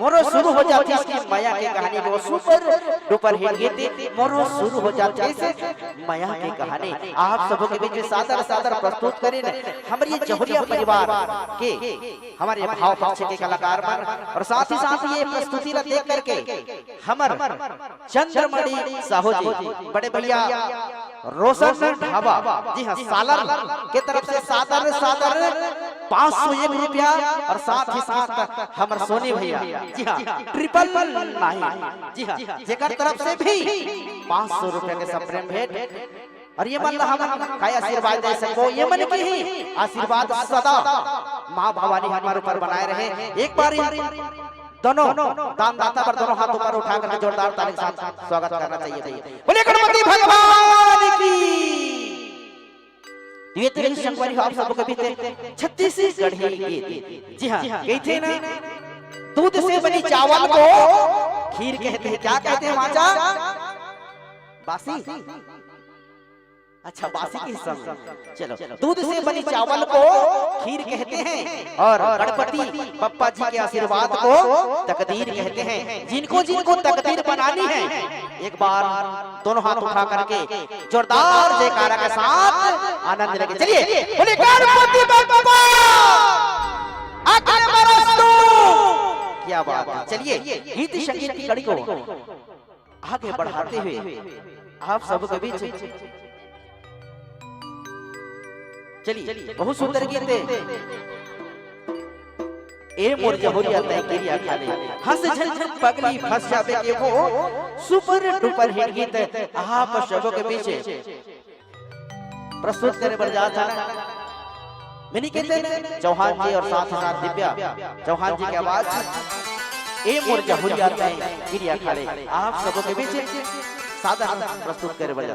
मोरो शुरू हो जाती इसकी माया की कहानी वो सुपर डुपर हिट गीत मोरो शुरू हो जाती है माया की कहानी आप सबों के बीच में सादर प्रस्तुत करें हमारे जहुरिया परिवार के हमारे भाव पक्ष के कलाकार और साथ ही साथ ये प्रस्तुति देख करके हमारे चंद्रमणि साहू जी बड़े भैया रोशन ढाबा जी हाँ सालर के तरफ से सादर 501 रुपया और साथ ही साथ हमारे सोनी भैया जी हाँ 999 जी हाँ जेकर तरफ से भी 500 रुपया के सप्रेम भेंट और ये मन हम काय आशीर्वाद दे सको ये मन की ही आशीर्वाद सदा माँ भवानी हमारे ऊपर बनाए रहे एक बार दोनों दानदाता पर दोनों हाथ ऊपर उठा कर जोरदार ताली के साथ स्वागत करना चाहिए बोले गणपति भगवान की ये तेरे शंकरी आप सबको भी छत्तीसगढ़ गीत जी हाँ गई थे ना दूध से बनी चावल को खीर कहते हैं क्या कहते हैं माचा बासी अच्छा बासी के हिस्सा में। चलो दूध से बनी चावल को खीर कहते हैं और गणपति पप्पा जी के आशीर्वाद को तकदीर कहते हैं। जिनको जिनको तकदीर बनानी है एक बार दोनों हाथ उठा करके जोरदार जयकारा के साथ आनंद लेके चलिए बोले गणपति बप्पा आगे बरसो। क्या बात है। चलिए गीत संगीत की कड़ी को आगे बढ़ाते हुए आप सबके बीच चलिए बहुत सुंदर गीत है। ए मोर जहुरिया तय गिरिया खाले हंस झल झल पगली फंस जावे के वो सुपर डुपर हिट गीत आप सबों के बीच प्रस्तुत करे बर जा था। मैंने कहते चौहान जी और साथ साथ दिव्या चौहान जी की आवाज ए मोर जहुरिया तय गिरिया खाले आप सबों के बीच सादा प्रस्तुत करे बर जा।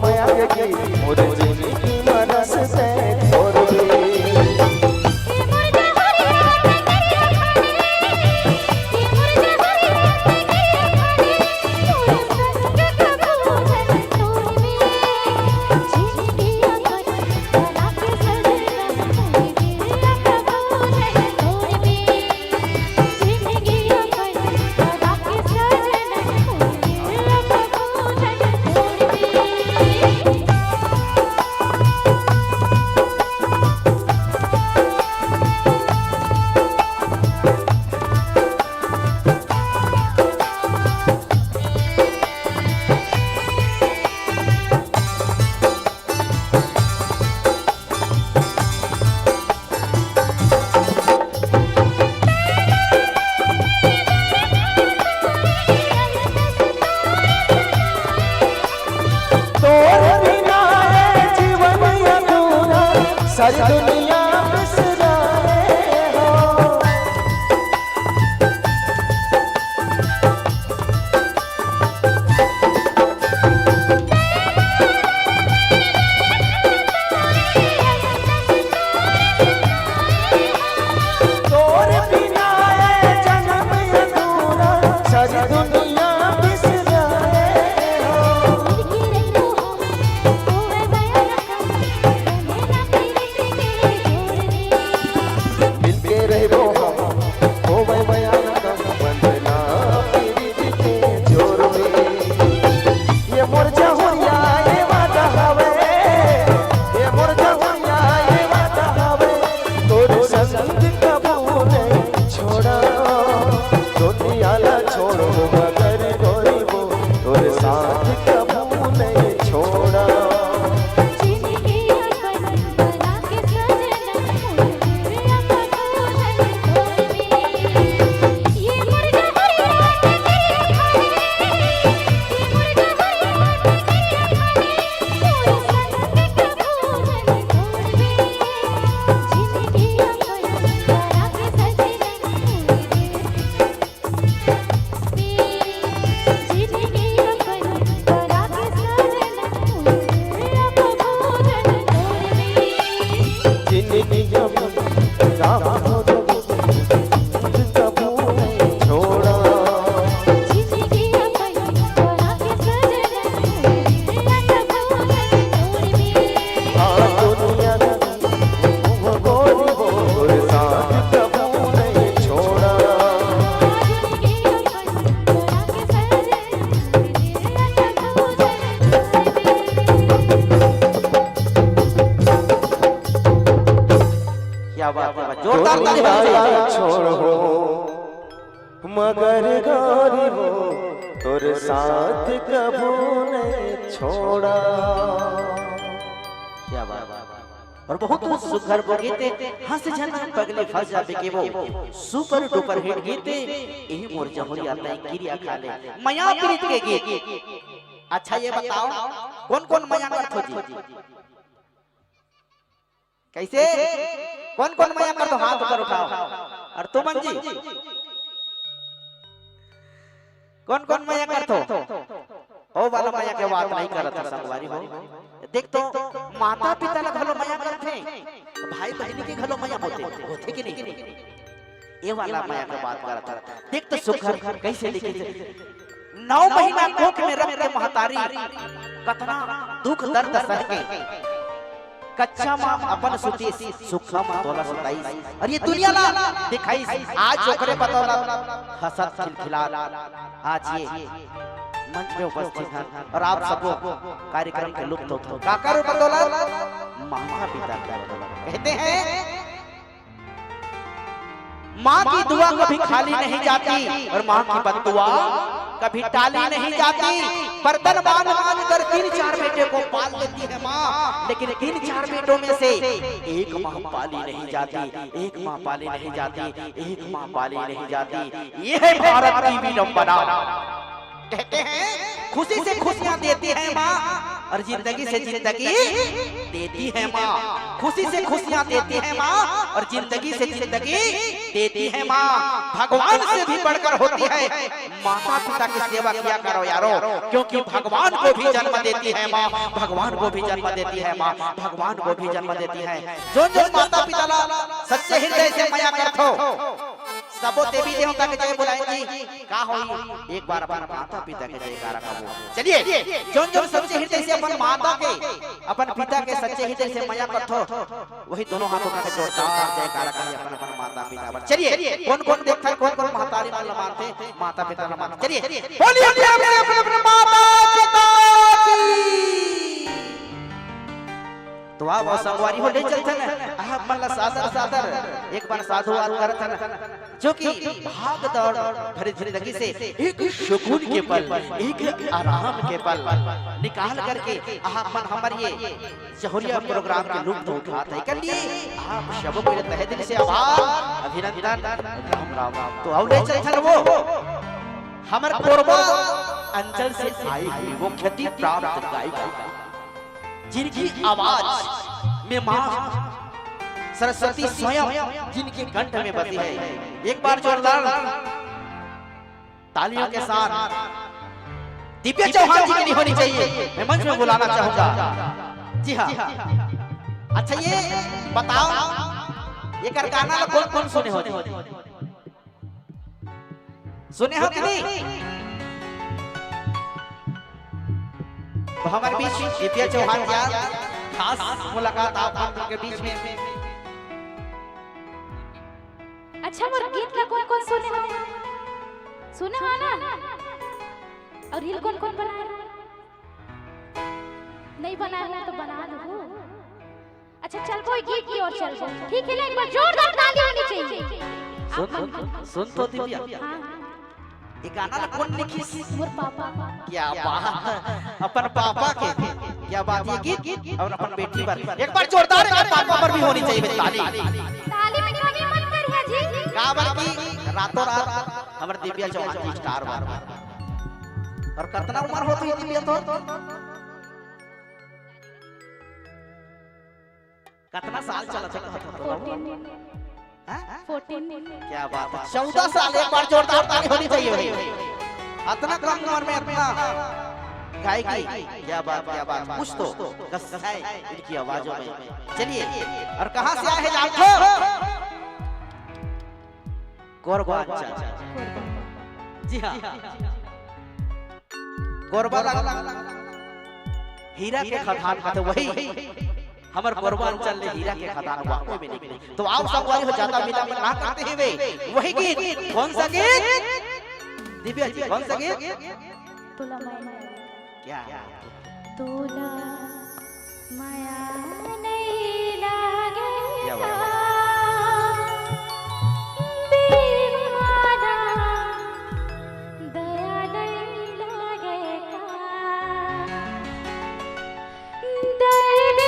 माया के गीत मोरे जिंदगी मनस से और भी सारी दुनिया बिसराए हो तोर बिना जन्म अधूरा सारी दुनिया बिसराए हो मिलके रहो हम होवे भयानक बंधना पीरित के जोर में ये मोर जहुरिया ये वादा हवे ये मोर जहुरिया ये वादा हवे तोर संग कबू नहीं छोड़ा दुनिया ला छोड़ो मगर गरीबो तोर साथ कबू नहीं छोड़ा जिंदगी जब राम हो तो कबू नहीं छोड़ा दुनिया वो गोरी बोर साथ कबू नहीं छोड़ा क्या बात है, जोरदार ताली दुनिया छोड़ो मगर गरीबो तोर साथ कबू नहीं छोड़ा क्या बात है। और बहुत सुघर वो गीते हंस जना पगले फंस जाते के वो सुपर डुपर हिट गीते यही मोर जहुरिया तय गिरिया खाले माया प्रीत के गीत। अच्छा ये बताओ कौन कौन माया करत हो जी कैसे कौन कौन माया कर दो हाथ ऊपर उठाओ और तुमन जी कौन कौन माया करत हो ओ वाला माया के बात नहीं करत है संगवारी हो देख तो माता पिता ला घलो माया करथे भाई बहन के घलो माया होते कि नहीं ये वाला माया के बात करत है देख तो सुखर कैसे लिखे 9 महीना कोख में रख के महतारी कतना दुख दर्द सह के कच्चा मां अपन सुती सुखा मां तोला सुताई और ये दुनिया ला दिखाई आज ओकरे बतौला हसत खिलखिला आज ये मंच पे उपस्थित हैं और आप सबको कार्यक्रम के लुत्फ उठाओ का करो बतौला माता पिता का बतौला कहते हैं मां की दुआ कभी खाली नहीं जाती और मां की बददुआ कभी टाली नहीं जाती। बर्तन मान कर 3-4 बेटे को पाल लेती है माँ, लेकिन 3-4 बेटों में से एक माँ पाली नहीं जाती, एक माँ पाली नहीं जाती, एक माँ पाली नहीं जाती। ये है भारत की विडंबना। कहते हैं खुशी से खुशियाँ देती है माँ और जिंदगी से जिंदगी देती है माँ। खुशी से खुशियाँ देती है माँ और जिंदगी से जिंदगी देती है माँ भगवान से भी बढ़कर होती है। माता पिता की सेवा किया करो यारो, क्योंकि भगवान को भी जन्म देती है माँ, भगवान को भी जन्म देती है माँ, भगवान को भी जन्म देती है। जो जो माता पिता सच्चे हृदय से माया करथो सबो देवी देवता के जय बुलाएंगी का होई। एक बार अपन माता पिता के जयकारा करो। चलिए जो जो सच्चे हृदय से अपन माता के अपन पिता के सच्चे हृदय से माया करथो वही दोनों हाथों का जोरदार जयकारा करिए अपन अपन माता पिता पर। चलिए कौन कौन देखता है कौन कौन महतारी मान मानते माता पिता न मानते। चलिए बोलिए अपने अपने माता पिता की। तो आप संगवारी हो ले चलते हैं आप मल्ला सादर सादर एक बार साधुवाद करते हैं जो कि भाग दौड़ भरी जिंदगी से एक सुकून के पल एक आराम के पल निकाल करके आप मन हमारे ये जहुरिया प्रोग्राम के लुत्फ उठाते हैं। कर लिए आप सबों को तहे दिल से आभार अभिनंदन राम राम। तो अब ले चलते हैं वो हमारे कोरबा अंचल से आई हुई वो ख्याति प्राप्त गायिका जिनकी आवाज में मां सरस्वती स्वयं जिनके कंठ में बसी है। एक बार जोरदार तालियों के साथ दिव्या चौहान जी की नहीं होनी चाहिए, मैं मंच में बुलाना चाहूंगा। जी हाँ अच्छा ये बताओ ये गाना कौन कौन सुने हो कि नहीं। तो हमारे बीच दिव्या चौहान का खास मुलाकात आप लोगों के बीच में। अच्छा मोर गीत का कौन कौन सुने हो ना और रील कौन कौन बनाए नहीं बनाया हो तो बना दो। अच्छा चल कोई गीत की ओर चल ठीक है ना, एक बार जोरदार ताली होनी चाहिए। सुन तो दिव्या ये गाना कौन लिखी? मोर पापा। क्या बात अपन पापा के क्या बात ये गीत और अपन बेटी पर एक बार जोरदार पापा पर भी होनी चाहिए ताली। ताली में कमी मत करिए जी। काबर की रातों रात हमारे दिव्या चौहान जी स्टार बार और कितना उम्र होती है दिव्या तो कितना साल चला था? 14 क्या बात है 14 साल। एक बार जोरदार ताली होनी चाहिए भाई इतना कम उम्र में अपना गायकी। क्या बात कुछ तो कस है इनकी आवाजों में। चलिए और कहां से आए हैं जानते कोरबा जी हाँ कोरबा हीरा के खदान का तो वही हमार कोरबा अंचल में हीरा के खदान वाकई में निकले। तो आप सब वाली हो जाता मिला ना करते हुए वही गीत कौन सा गीत दिव्या जी कौन सा गीत? तुला माया क्या तुला माया नहीं लागे क्या बात दीवाना दया नहीं लागे दर्द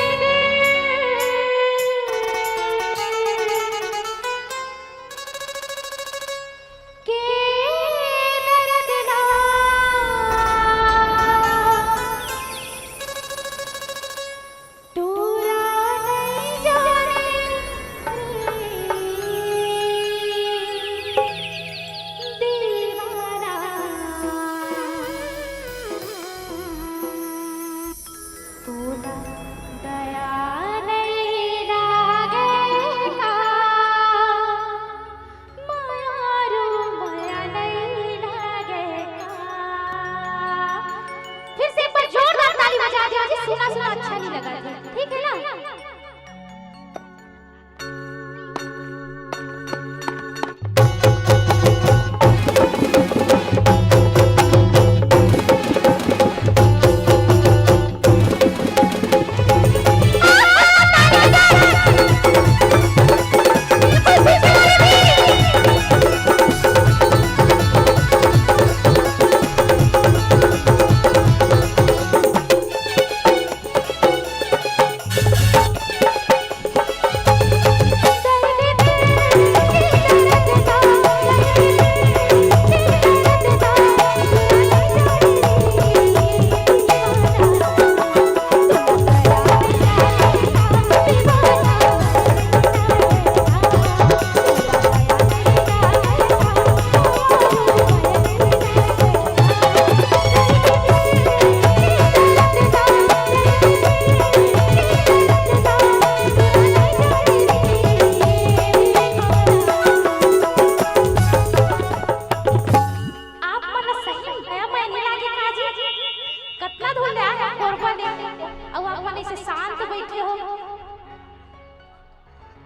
के दर्द ना टूरा नहीं जाने दीवाना तूला दया नहीं लागेगा मायारू माया नहीं लागेगा। फिर से एक बार जोरदार ताली बजा दिया जी, सुना सुना अच्छा नहीं लगा जी, ठीक है ना।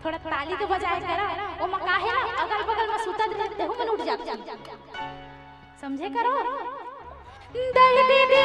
थोड़ा ताली तो बजाए करा ओ मकाहे ना अगल बगल में सुतत रहते हो मन उठ जाती समझे करो दर्द दे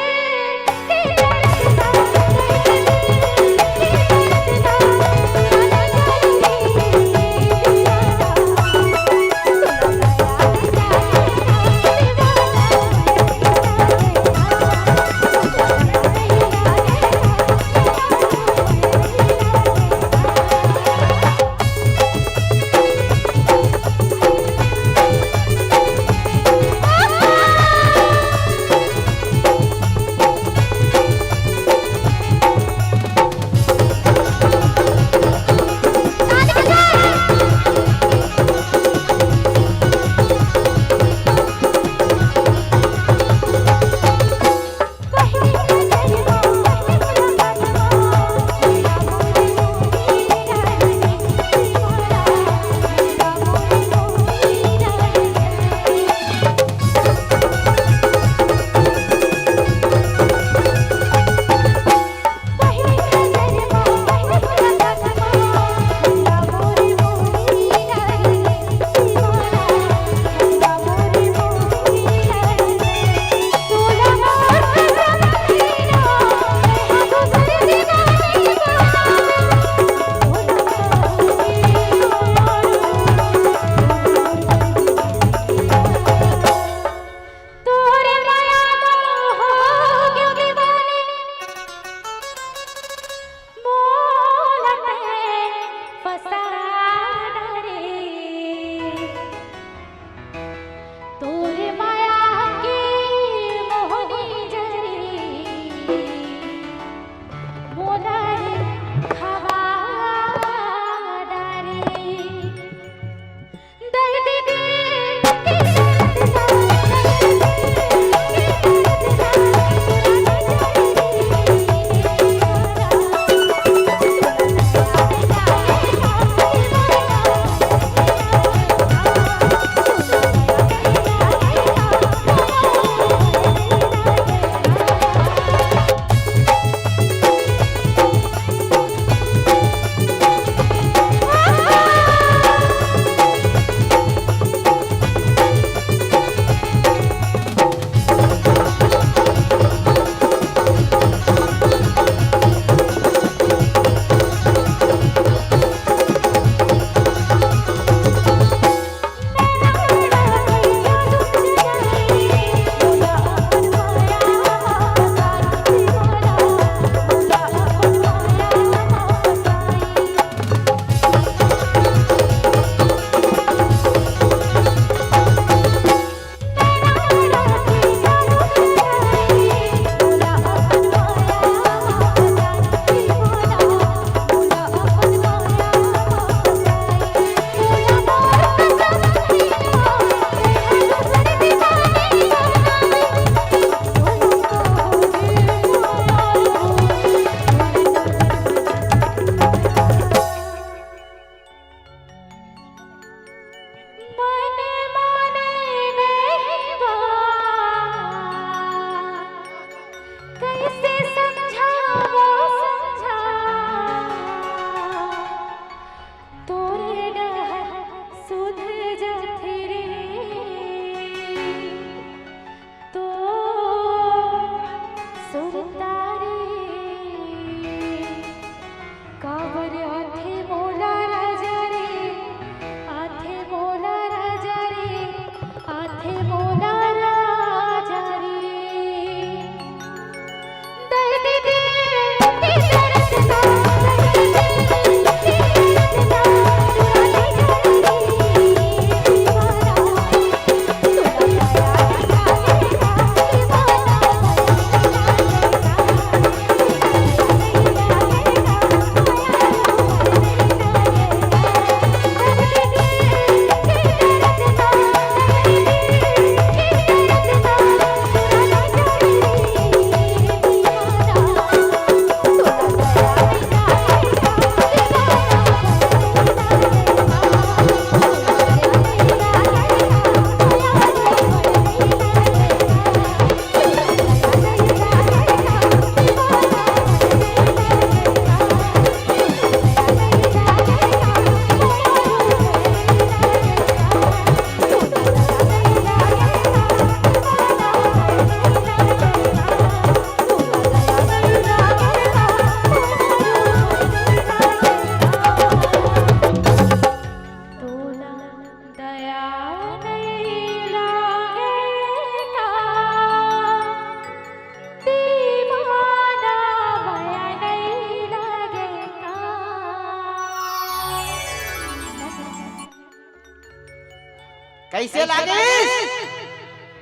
कैसे लागिस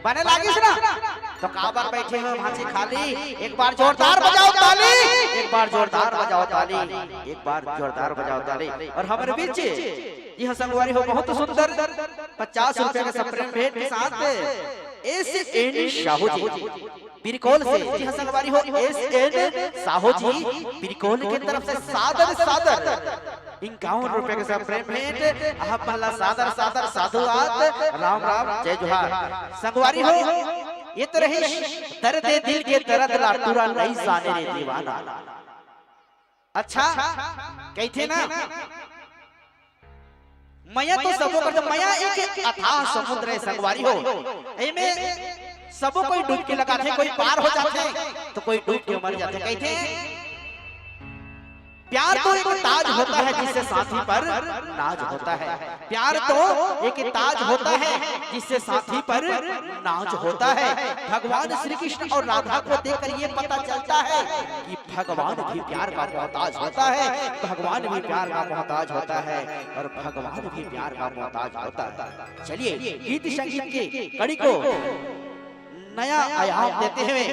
बने लागिस ना तो काबर बैठे हो भांसी खाली एक बार जोरदार बजाओ ताली एक बार जोरदार बजाओ ताली एक बार जोरदार बजाओ ताली। और हमारे बीच जी हाँ संगवारी हो बहुत सुंदर 50 रुपए का सप्रेम भेंट के साथ एस.एन. साहू जी बिरकोल से जी हाँ संगवारी हो एस.एन. साहू जी बिरकोल की तरफ से सादर सादर 51 रुपए के सप्रेम भेंट आप पहला सादर सादर साधुवाद राम राम जय जोहार। संगवारी हो ये तो रही दर्द दिल के दर्द लाटूरा नहीं जाने रे दीवाना। अच्छा कहते ना मया तो सबो कर मया एक अथाह समुद्र है संगवारी हो एमे सबो कोई डूब के लगाते कोई पार हो जाते तो कोई डूब के मर जाते। कहते प्यार तो एक ताज होता है जिससे साथी पर नाज होता है। प्यार तो एक ताज होता है जिससे साथी पर नाज होता है। भगवान श्री कृष्ण और राधा को देखकर ये पता चलता है कि भगवान भी प्यार का मोहताज होता है, भगवान भी प्यार का मोहताज होता है और भगवान भी प्यार का मोहताज होता है। चलिए गीत संगीत की कड़ी को नया आयाम देते हुए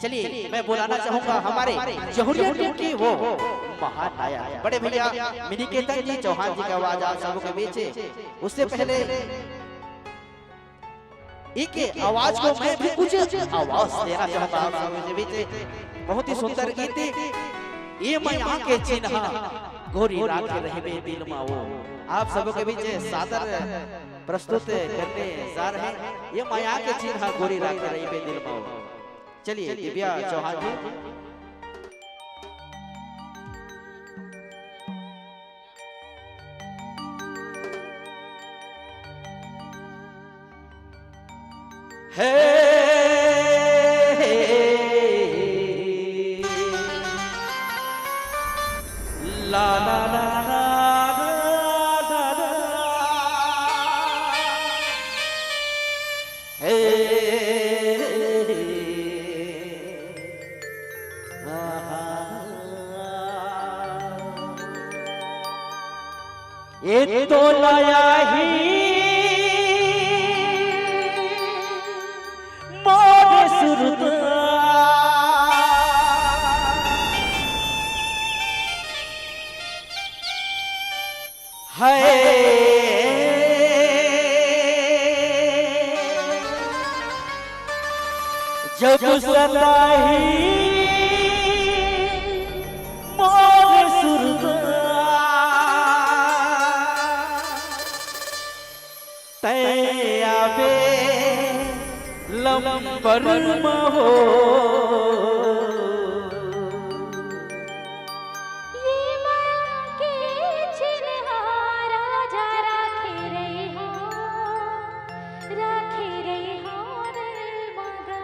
चलिए मैं बुलाना चाहूंगा हमारे जहुरिया टीम की वो महान नायक बड़े भैया मिनिकेतन जी चौहान जी की आवाज आप सबों के बीच। उससे पहले एक आवाज को मैं भी कुछ आवाज देना चाहता हूं आप सबों के बीच। बहुत ही सुंदर गीत ये माया के चिन्ह गोरी राख रहे दिल में वो आप सबों के बीच सादर प्रस्तुत करने जा रहे हैं। ये माया के चिन्ह गोरी राख रहे दिल में वो। चलिए दिव्या चौहान जी ला ला ला ये तो लाया ही मोरे सुरता है जब सताही मोरे सुरता तयाबे लंबर महो ये माया के चिन्ह राजा राखे रहे हो नर्मदा।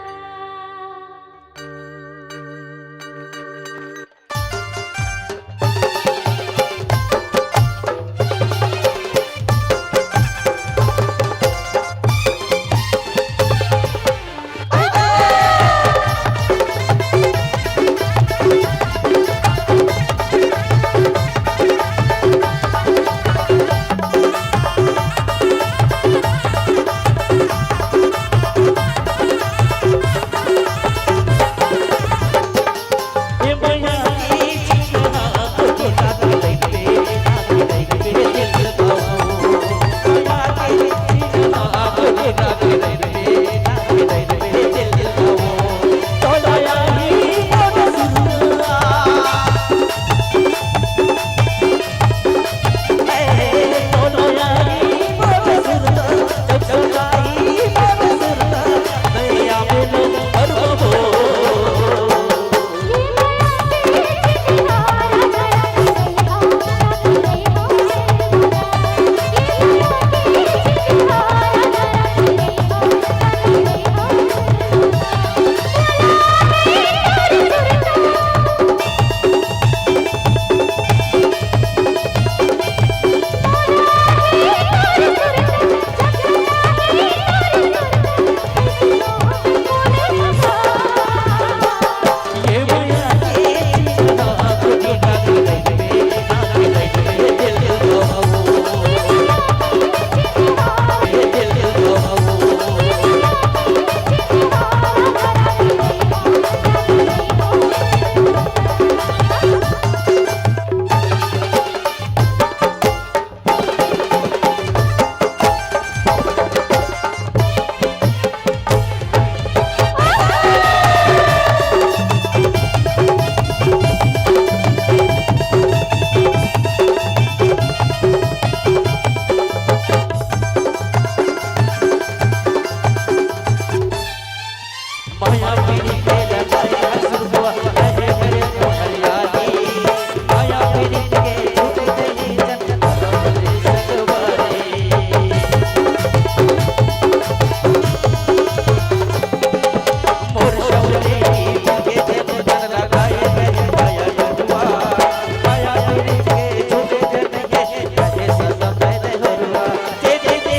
माया पीरी के लगाए हसुआ रहे मेरे को हरियाली माया पीरी के झूठे नहीं जन सकवारे मोर शौले के जन जन लगाए मेरे माया बटुआ माया पीरी के झूठे नहीं रहे सदा पैदे हरुआ जे जे जे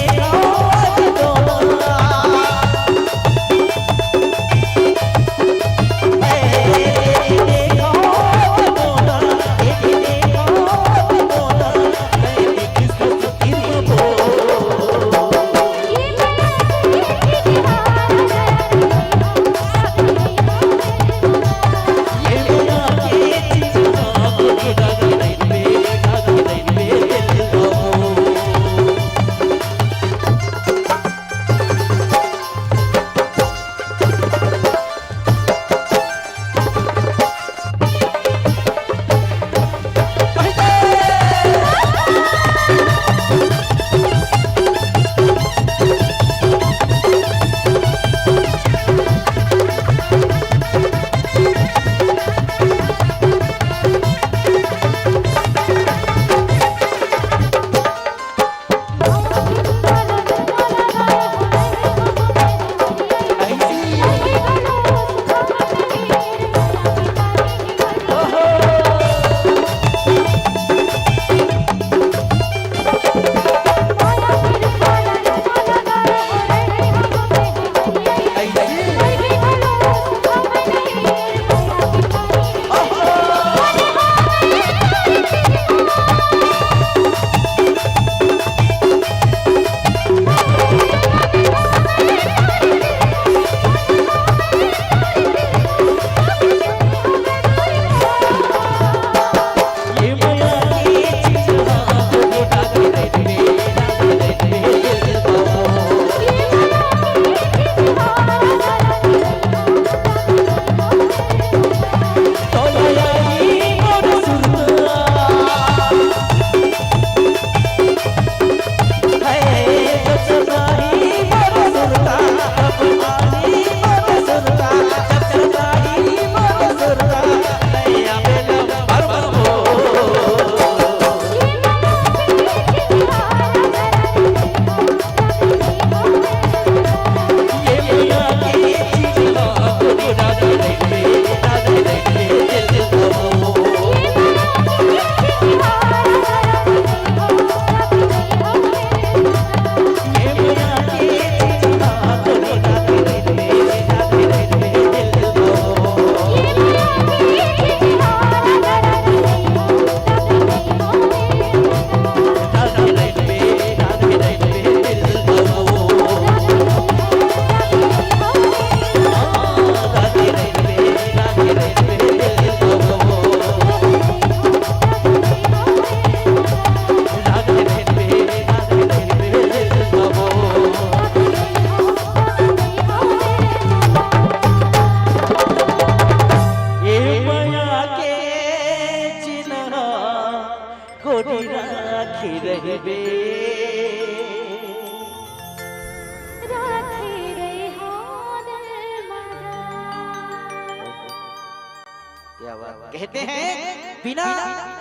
कहते हैं बिना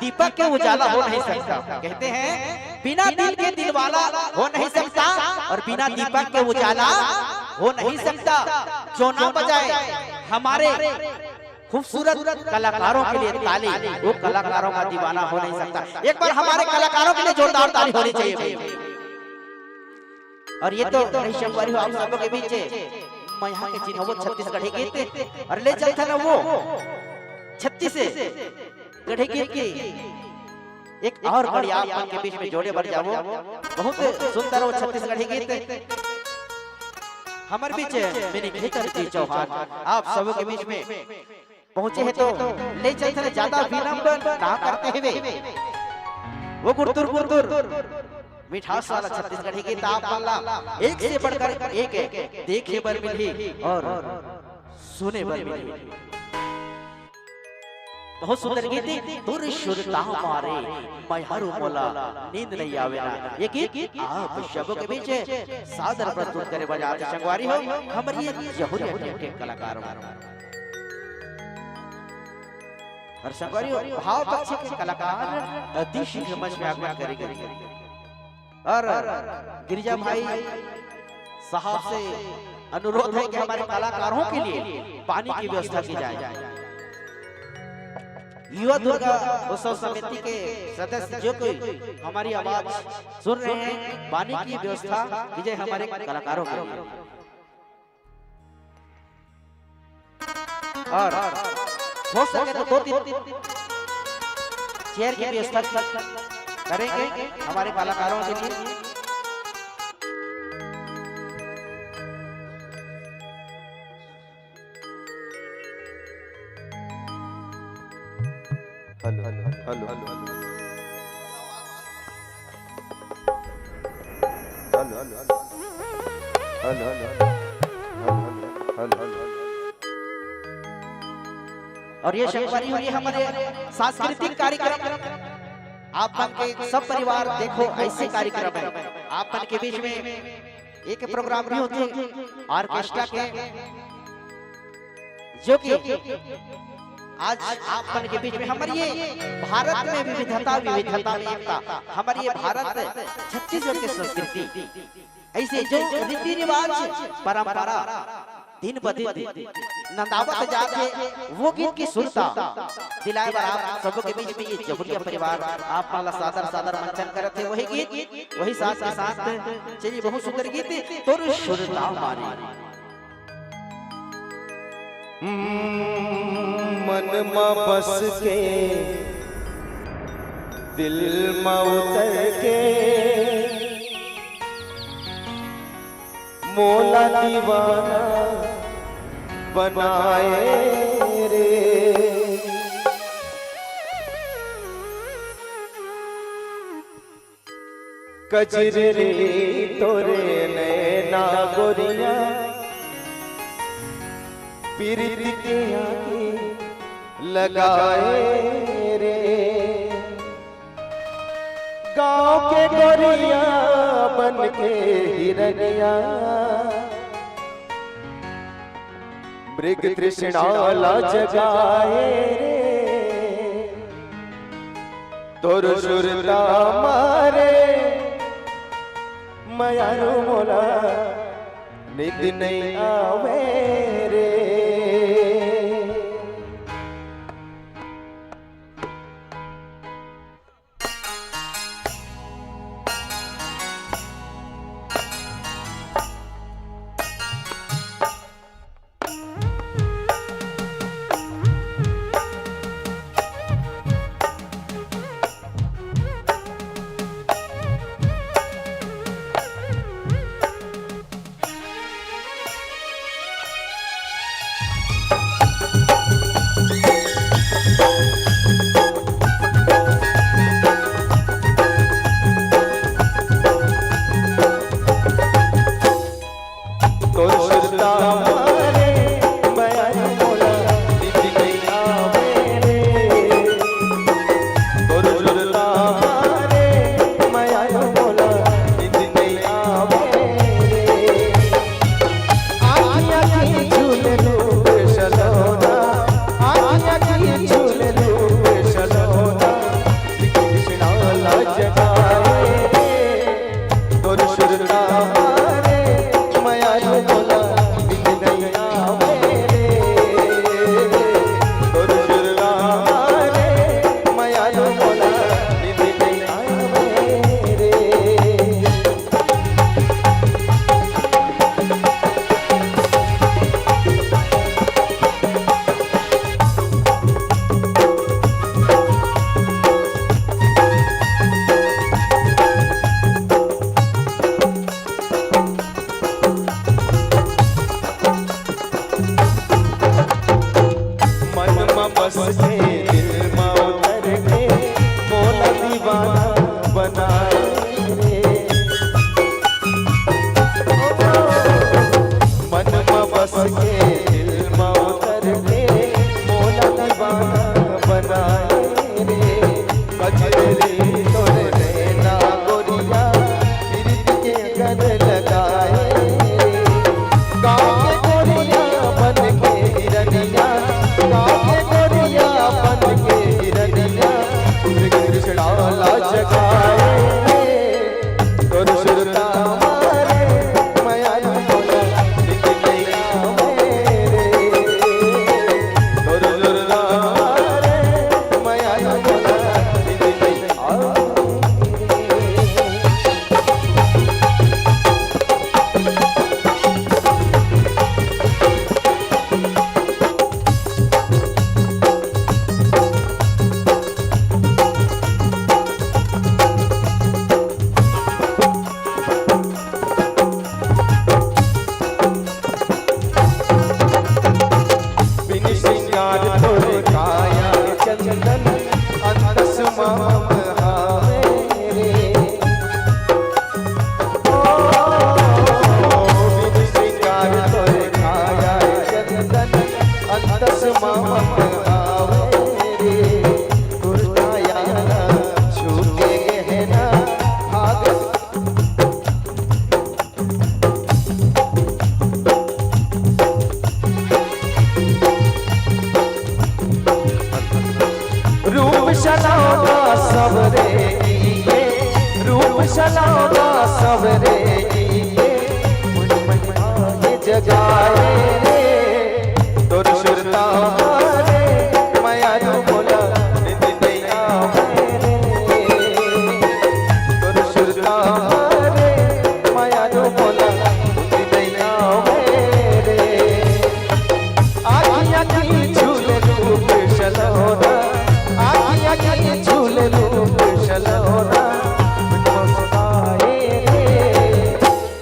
दीपक के उजाला हो नहीं सकता। कहते हैं बिना दिल के दिल वाला हो नहीं सकता और बिना दीपक के उजाला हो नहीं सकता। जो ना बजाए हमारे खूबसूरत कलाकारों के लिए ताली, वो कलाकारों का दीवाना हो नहीं सकता। एक बार हमारे कलाकारों के लिए जोरदार ताली होनी चाहिए। और ये तो शंकरी हो आप सबों के बीच मैं यहाँ के चिन्ह वो छत्तीसगढ़ी गीत और ले चलता ना वो 36 से गढ़े गीत की एक और बड़ी आप के बीच में जोड़े बढ़ जाओ। बहुत सुंदर वो छत्तीसगढ़ी गीत हमारे बीच मेरी भीतर जी चौहान आप सबों के बीच में पहुंचे हैं तो ले चलते हैं ज्यादा विलंब ना करते हुए वो गुरतुर गुरतुर मिठास वाला छत्तीसगढ़ी गीत आप वाला एक से बढ़कर एक देखे पर मिली और सुने पर मिली। बहुत सुंदर गीत तुर सुरता मारे मयहरू मोला नींद नहीं आवे ना। ये गीत आप शब्दों के बीच सादर प्रस्तुत करे बजाते संगवारी हो हमारी जहुरिया टीम के कलाकार और संगवारी हो भाव पक्ष के कलाकार अति शीघ्र मंच में आगमन करेंगे और गिरिजा भाई साहब से अनुरोध है कि हमारे कलाकारों के लिए पानी की व्यवस्था की जाए। युवा दुर्गा उत्सव समिति के सदस्य जो कोई हमारी आवाज सुन रहे हैं, पानी की व्यवस्था कीजिए हमारे कलाकारों के लिए। और हो सके तो 2-3 चेयर की व्यवस्था करेंगे हमारे कलाकारों के लिए। हेलो हेलो हेलो और ये शंकरी हुई हमारे सांस्कृतिक कार्यक्रम आप मन के सब परिवार देखो ऐसे कार्यक्रम है। आप मन के बीच में एक प्रोग्राम भी होते हैं ऑर्केस्ट्रा के जो कि आज आप मन के बीच में हमारी ये भारत में विविधता विविधता में एकता, हमारी ये भारत छत्तीसगढ़ की संस्कृति ऐसे जो रीति रिवाज परंपरा दिन ब दिन नंदावत जाके वो गीत की सुरता दिलाए बार आप सबों के बीच में ये जबुरिया परिवार आप माला सादर सादर मंचन करते थे। वही गीत वही साथ के साथ चलिए बहुत सुंदर गीत तुर सुरता मारी मन में बस के दिल में उतर के मोला दीवाना बनाए रे। कजरे तोरे नैना गोरिया पीरित के आगे लगाए रे। गांव के गोरिया बन के हिरनिया मृग तृष्णा जगाए रे। तोर सुरता मारे मयारू मोला निद नहीं आवे रे। श्रृंगार तोरे काया चंदन अंतस माम हावे रे ओ विधि श्रृंगार तोरे काया चंदन अंतस माम हावे रे गुरदाया छूके गहना भाग रूप शलावा सबरे ये रूप शलावा सबरे ये मुझ महिमा ये जगाए रे तोर सुरता रे माया नु बोला नित नैया रे तोर सुरता रे माया नु बोला नित नैया रे आखियां की झूल रूप शलावा आखियां की झूल रूप शलावा मुस्काए रे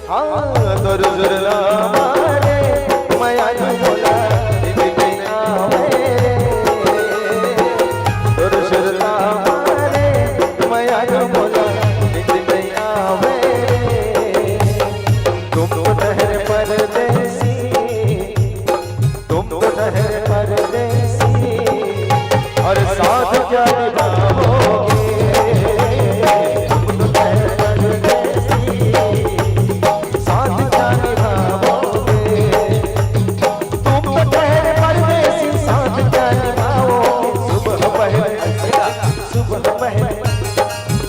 हाँ तोर जुरला मारे माया नु बोला नित नैया रे तोर जुरला मारे माया नु बोला नित नैया रे तुम तो ठहर परदेसी तुम तो ठहर परदेसी और साथ क्या निभाओगे तुम तो ठहर परदेसी साथ क्या निभाओगे तुम तो ठहर परदेसी साथ क्या निभाओगे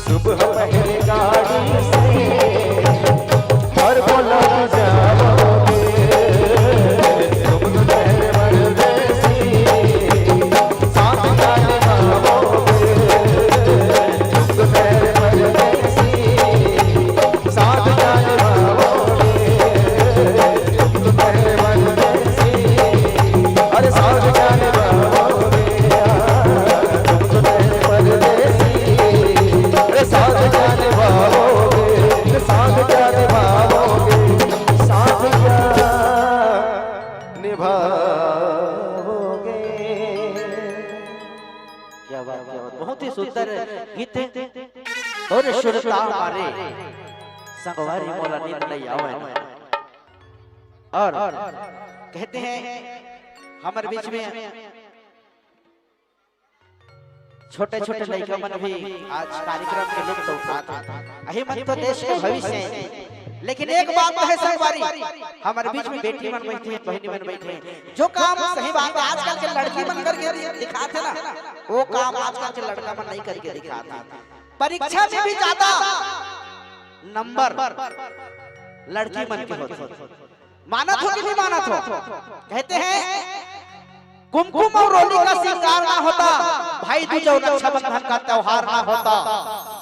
सुबह पहले गाड़ी से और बोला जाओगे तुम तो ठहर परदेसी साथ क्या निभाओगे तुम तो ठहर परदेसी साथ क्या निभाओगे तुम तो ठहर परदेसी अरे साथ क्या निभाओगे तुम तो ठहर परदेसी अरे साथ क्या निभाओगे साथ क्या निभाओगे साथ क्या निभाओगे क्या बात बहुत ही सुंदर गीत है और सुरता मारे संगवारी मोला नींद नहीं आवे और कहते हैं हमारे बीच में छोटे छोटे लड़का मन भी आज कार्यक्रम के लुत्फ उठाते अही मन तो देश के भविष्य है लेकिन एक बात है संगवारी हमारे बीच में बेटी मन बैठी है बहनी मन बैठी है जो काम सही बात है आजकल के लड़की मन करके दिखाते ना वो काम आजकल के लड़का मन नहीं करके दिखाता परीक्षा में भी ज्यादा नंबर लड़की मन के होते मानत हो कि नहीं मानत हो कहते हैं कुमकुम और रोली का श्रृंगार ना होता भाई दूज और रक्षाबंधन का त्योहार ना होता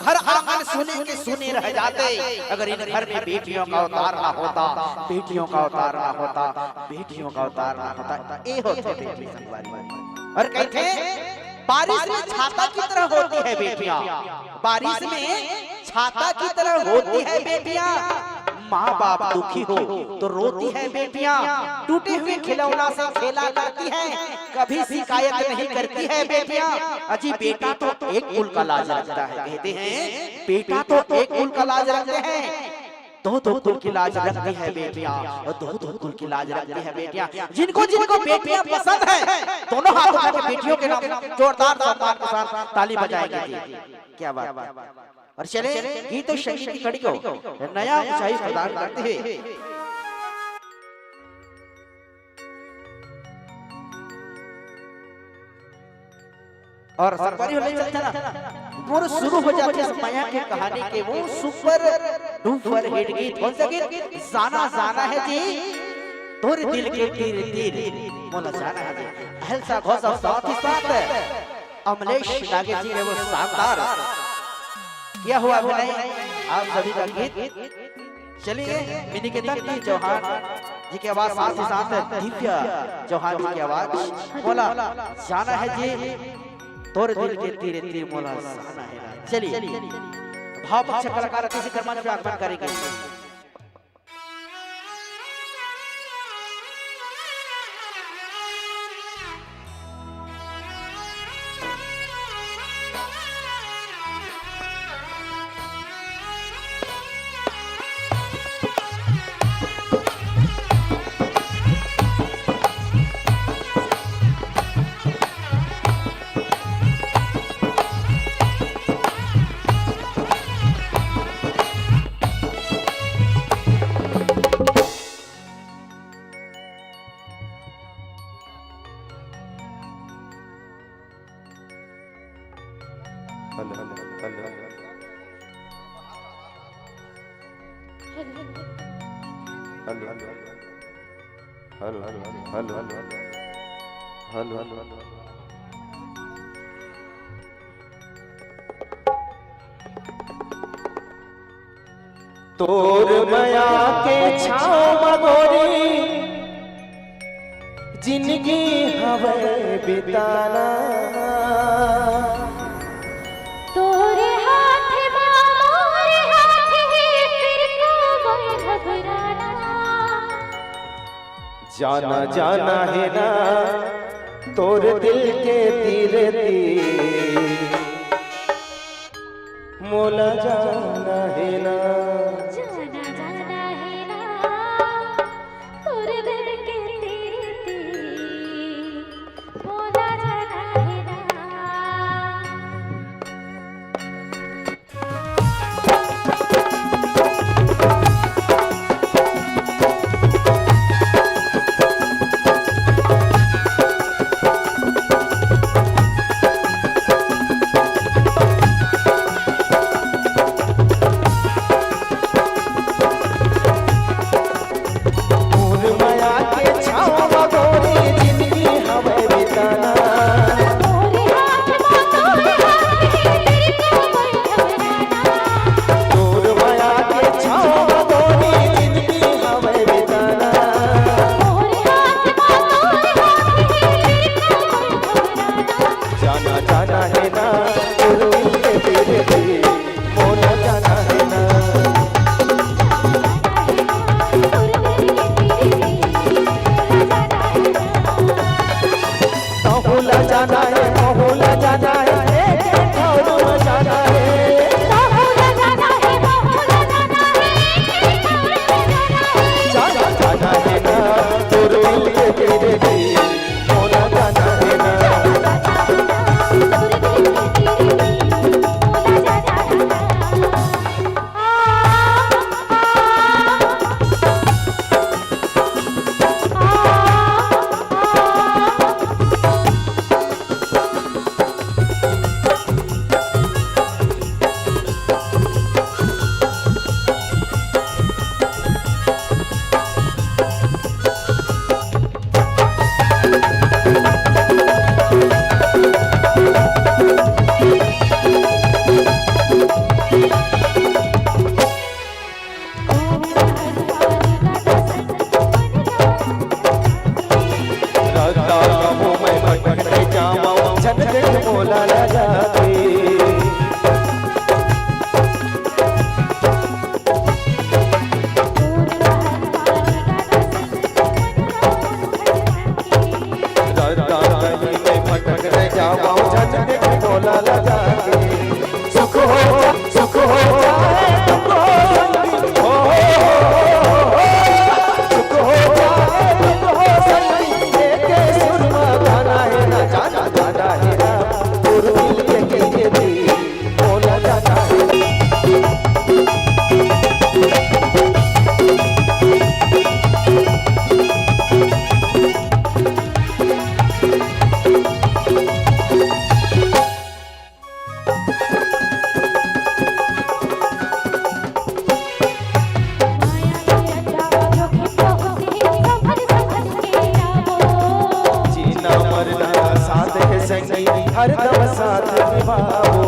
घर आंगन सुने के सुने रह जाते अगर इन घर में बेटियों का अवतार ना होता बेटियों का अवतार ना होता बेटियों का अवतार ना होता ये होते बेटी संगवारी और कहते बारिश में छाता की तरह होती है बेटियां बारिश में छाता की तरह होती है बेटियां माँ बाप दुखी हो तो रोती है बेटियां टूटे हुए खिलौना से खेला करती है कभी शिकायत नहीं करती है बेटियां अजी बेटा तो एक कुल का लाज रखता है कहते हैं बेटा तो एक कुल का लाज रखते हैं दो कुल की लाज रखती है बेटियां और दो कुल की लाज रखती है बेटियां जिनको जिनको बेटियां पसंद है दोनों हाथों में बेटियों के नाम जोरदार सम्मान के साथ ताली बजाएंगे क्या बात और चले गीत और संगीत की कड़ी को नया ऊंचाई प्रदान करते हुए और सरकारी होने चलता ना वो शुरू हो जाते हैं माया के कहानी के वो सुपर डुपर हिट गीत कौन सा गीत जाना जाना है जी तोरे दिल के तीर तीर बोला जाना है जी अहलसा घोष और साथ ही साथ अमलेश नागे जी ने वो शानदार क्या हुआ अभिनय आप सभी का गीत चलिए विनिकेतन जी चौहान जी की आवाज साथ ही साथ दिव्या चौहान जी की आवाज बोला जाना है जी तोरे दिल के तीरे तीर मोला जाना है चलिए भाव पक्ष कलाकार अतिथि कर्मचारी पे आगमन करेंगे तोर माया के छाव मगोरी जिंदगी हवे बिताना तोरे हाथ मोरे हाथ फिर को घबराना जाना जाना है ना तोर दिल के तीरे तीर मोला जाना है ना जाना जाना है ना तोरे दिल के तेरे तीर बोला जाना है ना हरदम साथ निभाओ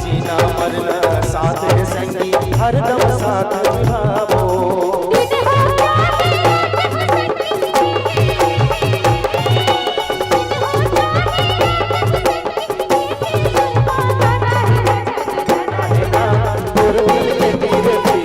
जीना मरना साथ है संगी हरदम साथ निभाओ तेरे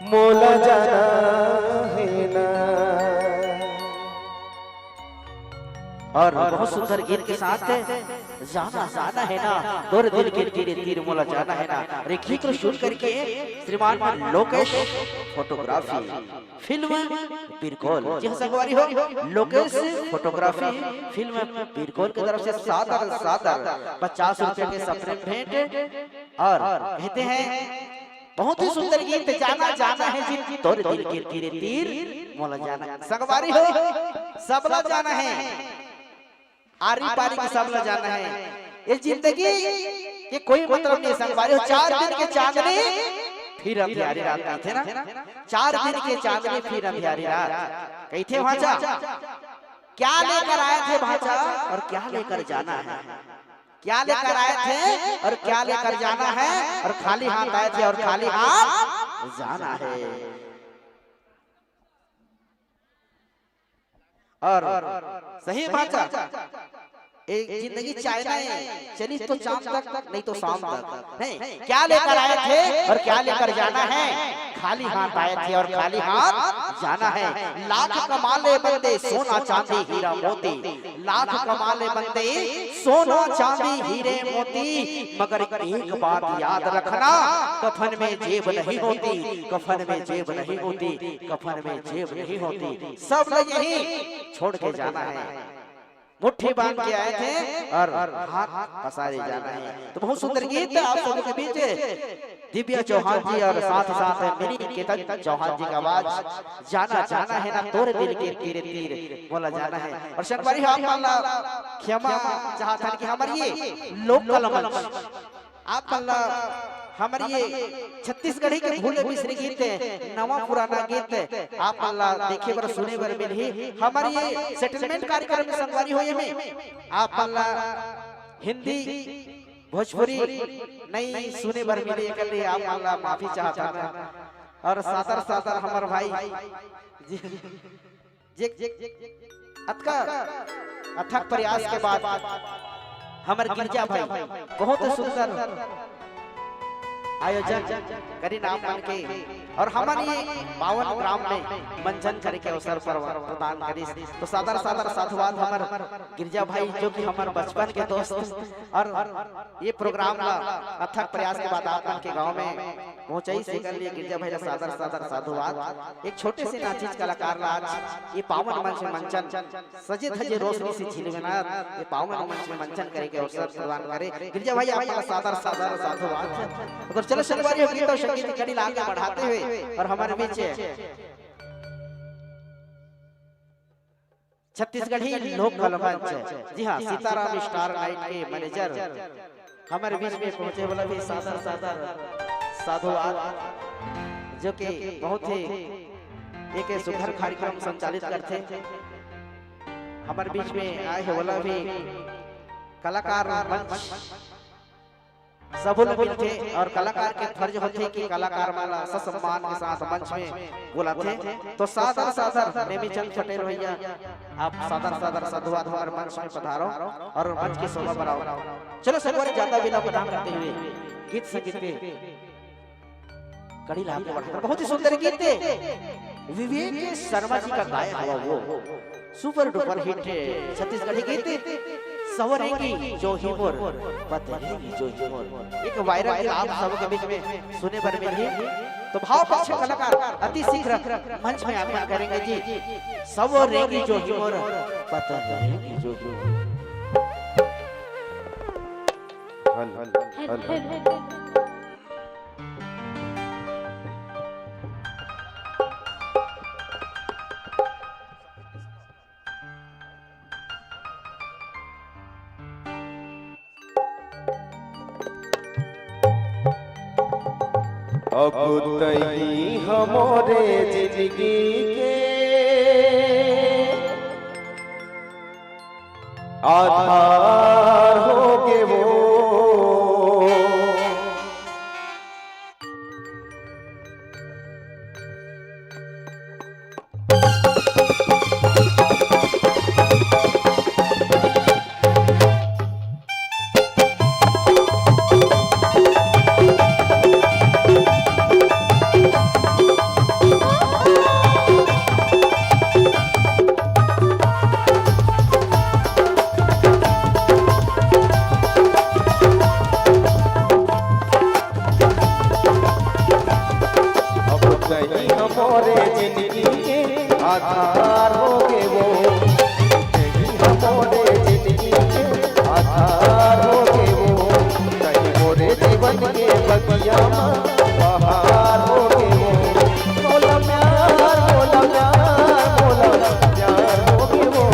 मोला जाना है ना। और बहुत सुंदर गीत के साथ जाना जाना है ना, तोरे दिल के तीर तीर मोला जाना है ना। रेखी को शूट करके श्रीमान लोकेश फोटोग्राफी फिल्म बिरकोल, जी संगवारी हो, लोकेश फोटोग्राफी फिल्म बिरकोल की तरफ से 50 रुपए के सफर भेंट। और कहते हैं बहुत ही सुंदर गीत, जाना जाना है जी तोरे दिल के तीर तीर मोला जाना। संगवारी हो, सबला जाना है, आरी पारी के सबला जाना है। ये जिंदगी के कोई मतलब नहीं। संगवारी हो, 4 दिन के चांदनी फिर अंधियारी रात नहीं थे ना, 4 दिन के चांदनी फिर अंधियारी रात। कही थे भाचा, क्या लेकर आए थे भाचा और क्या लेकर जाना है, क्या लेकर आए थे और क्या लेकर जाना है, और खाली हाथ आए थे और खाली हाथ जाना है। और सही भाचा, एक जिंदगी चाहना है, चली तो शाम तक नहीं तो शाम तक नहीं। क्या लेकर आए थे और क्या लेकर जाना है, खाली हाथ आए थे और खाली हाथ जाना है। लाख कमाले बंदे सोना चांदी हीरा मोती, लाख कमाले बंदे सोना चांदी हीरे मोती, मगर एक बात याद रखना, कफन में जेब नहीं होती, कफन में जेब नहीं होती, कफन में जेब नहीं होती। सब लोग यही छोड़ के जाना है। मुट्ठी बांध के आए थे और हाथ पसारे जाना है। तो बहुत सुंदर गीत आप सबों के बीच दिव्या चौहान जी और साथ साथ मिनी केतन चौहान जी का आवाज, जाना जाना है ना, तोरे दिल के तीर तीर बोला जाना है। और शंकरी आप अल्लाह क्षमा चाहता कि हमारी ये लोकल मंच, आप अल्लाह हमारी ये छत्तीसगढ़ी के भूले बिसरे गीत है, नवा पुराना गीत है, आप अल्लाह देखे बर सुने बर मिली। हमारी ये सेटलमेंट कार्यक्रम में संगवारी हो में आप अल्लाह हिंदी भोजपुरी नहीं सुने बर मिले के लिए आप अल्लाह माफी चाहता है। और सादर सादर हमार भाई अथक प्रयास के बाद हमारे गिरजा भाई बहुत सुंदर आयोजन करी नाम मन के, और हमारे पावन ग्राम में मंचन करे के अवसर पर प्रदान करी। तो सादर सादर साधुवाद हमार गिरजा भाई जो कि हमारे बचपन के दोस्त, और ये प्रोग्राम ला अथक प्रयास के बाद आप के गांव में पहुंचाई से कर लिए। गिरजा भाई सादर सादर साधुवाद। एक छोटे से नाचीज कलाकार ला आज ये पावन मंच में मंचन सजे धजे रोशनी से झिलमिलात ये पावन मंच में मंचन करे के अवसर प्रदान करे। गिरजा भाई आपका सादर सादर साधुवाद। तो चलो संगवारी हो, गीत और संगीत की कड़ी आगे बढ़ाते हुए और हमारे बीच छत्तीसगढ़ी लोकल मंच, जी हाँ, सीताराम स्टार नाइट के मैनेजर हमारे बीच में पहुंचे वाला भी सादर सादर साधुवाद, जो कि बहुत ही एक सुघर कार्यक्रम संचालित करते। हमारे बीच में आए हैं वाला भी कलाकार मंच सब लोग मिलते, और कलाकार के फर्ज होते कि कलाकार वाला सम्मान के साथ मंच में बुलाते। तो सादर सादर नेमीचंद पटेल भैया आप सादर सादर साधुवाद हमारे मंच में पधारो और मंच की शोभा बढ़ाओ। चलो संगवारी ज्यादा बिना प्रदान करते हुए गीत संगीत के कड़ी लाके बढ़ाकर बहुत ही सुंदर गीत विवेक शर्मा जी का गाया हुआ वो सुपर डुपर हिट छत्तीसगढ़ी गीत सवरेंगी जो ही मोर बतलेंगी जो ही मोर, एक वायरल गीत आप सब के बीच में सुने पर मिली। तो भाव पक्ष कलाकार अति शीघ्र मंच में आगमन करेंगे जी। सवरेंगी जो ही मोर बतलेंगी जो ही मोर। अब तई हमारे जिंदगी के आधार होगे वो, हमारे जिंदगी के आधार होगे वो, नहीं हमारे जिंदगी के आधार होगे वो, कहीं मोरे जीवन के बगिया में बहार होगे वो। बोला प्यार बोला प्यार बोला प्यार होगे वो,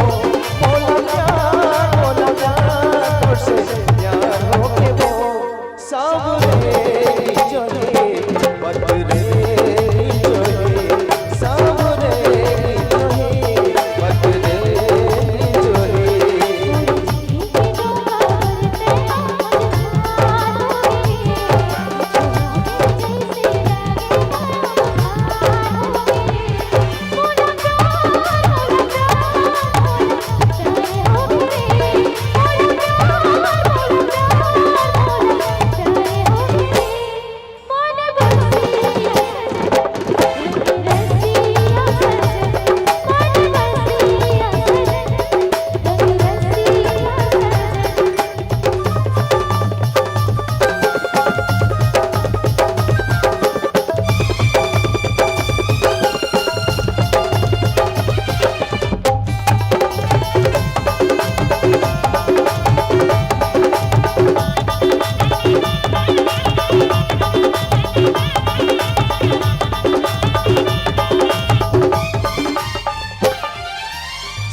बोला प्यार तुझसे प्यार होगे वो। सावरे चले बदरे चले, सावरे चले बदरे चले।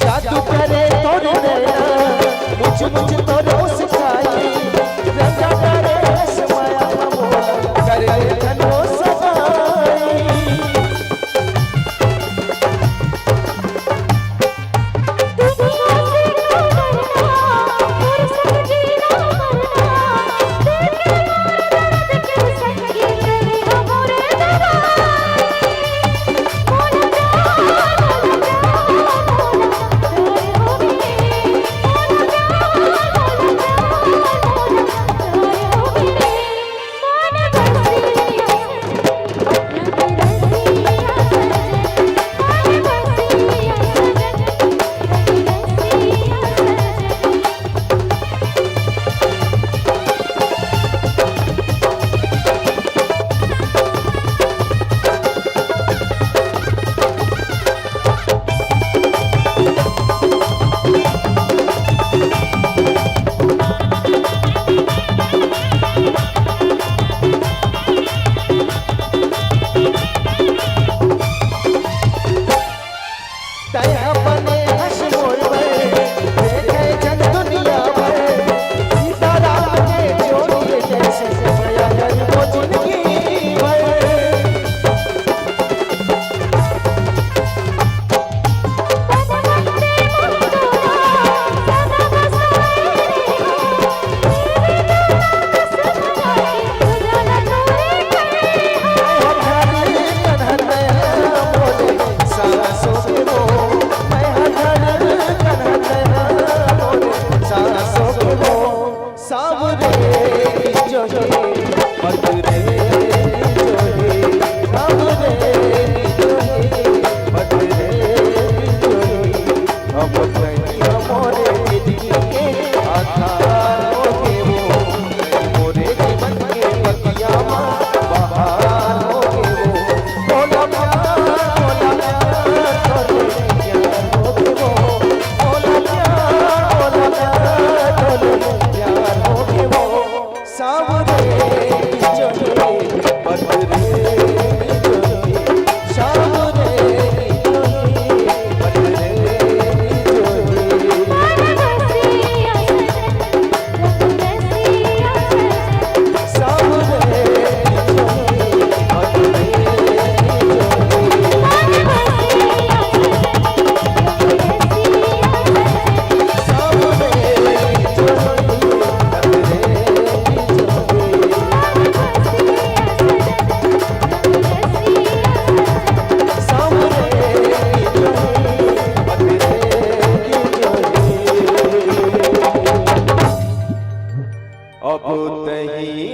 जादू करे तोरे नैना, मुझ तोरे सिखाई, रंगा करे समाया मोरा, करे धनो सगाई।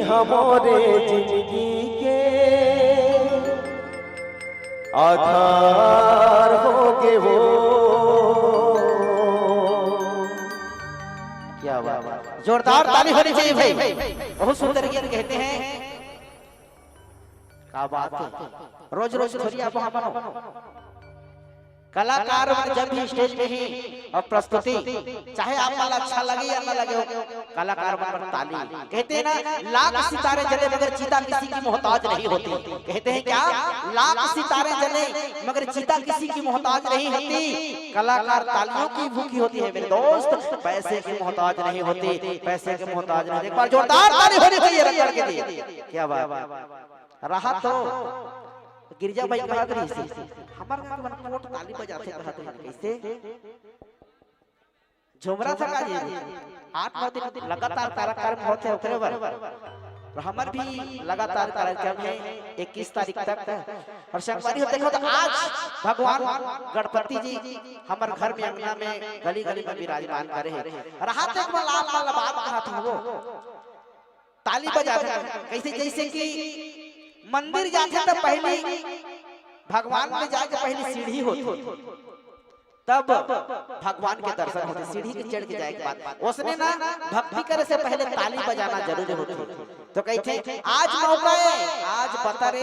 हमारे जिंदगी के आधार होगे वो। क्या बात, जोरदार ताली होनी चाहिए भाई। बहुत सुंदर गीत कहते हैं। क्या बात है, रोज रोज थोड़ी आप वहां बनो। कलाकार जब भी स्टेज पे ही और प्रस्तुति चाहे आपको अच्छा लगे या ना लगे हो, कलाकार पर ताली। कहते हैं ना लाख सितारे जले मगर चीता किसी की मोहताज नहीं होती। कहते हैं क्या, लाख सितारे जले मगर चीता किसी की मोहताज नहीं होती, कलाकार तालियों की भूखी होती है मेरे दोस्त, पैसे की मोहताज नहीं होती, पैसे की मोहताज नहीं। एक बार जोरदार ताली होनी चाहिए रंगड़ के लिए। क्या बात रहा तो गिरजा भाई कहत रही थी हमार कोट ताली बजाते कहत रही कैसे झुमरा था काजी 8-9 दिन लगातार कार्यक्रम होते ओकरे बर और हमर भी लगातार कार्यक्रम है 21 तारीख तक। और संगवारी हो देखो तो आज भगवान गणपति जी हमार घर में अंगना में गली गली में विराजमान करे हैं। रात एक लाल लाल बात कहा था वो ताली बजाते कैसे जैसे कि मंदिर जाते तो पहली भगवान में जाके पहली सीढ़ी होती, तब भगवान के दर्शन होते। सीढ़ी के चढ़ के जाए के बाद उसने ना भक्ति करे से पहले ताली बजाना जरूरी होती। तो कहते आज मौका है, आज बतरे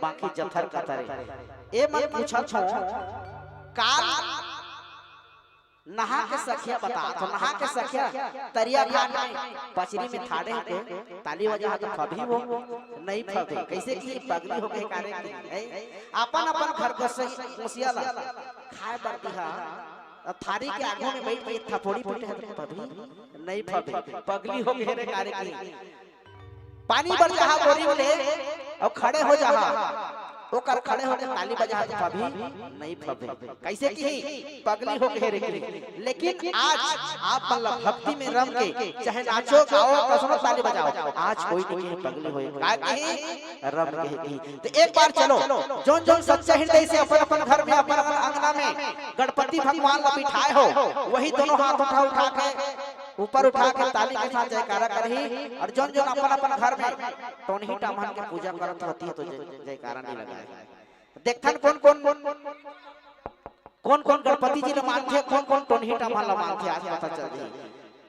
बाकी जथर कतरे। ए मत पूछा छो काल नहा के सखिया बता तो नहा के सखिया तरिया घाट पचरी में ठाड़े के ताली बजा तो कभी वो नहीं फबे कैसे की पगली हो गए कार्य अपन अपन घर को से मुसिया ला खाए पड़ती है थारी के आगों में बैठ के थपोड़ी पड़ते हैं कभी नहीं फबे पगली हो गए कार्य की पानी भर जहां बोरी बोले और खड़े हो जहां ओकर खड़े होके ताली बजा तो कभी नहीं फबे कैसे की पगली हो के रे। लेकिन आज आप मतलब भक्ति में रम के चाहे नाचो गाओ कसनो ताली बजाओ, आज कोई नहीं पगली होए काहे रम के की। तो एक बार चलो जोन जोन सच्चा हृदय से अपन अपन घर में अपन अंगना में गणपति भगवान को बिठाए हो वही दोनों हाथ उठा के ऊपर उठा के ताली के साथ जयकारा करही। और जोन जोन अपन अपन घर में टोनही टामन के पूजा करत होती है तो जयकारा नहीं लगा। देखथन कौन गणपति जी ने मानते हैं, कौन टोनही टामन मानते आज पता चल रही।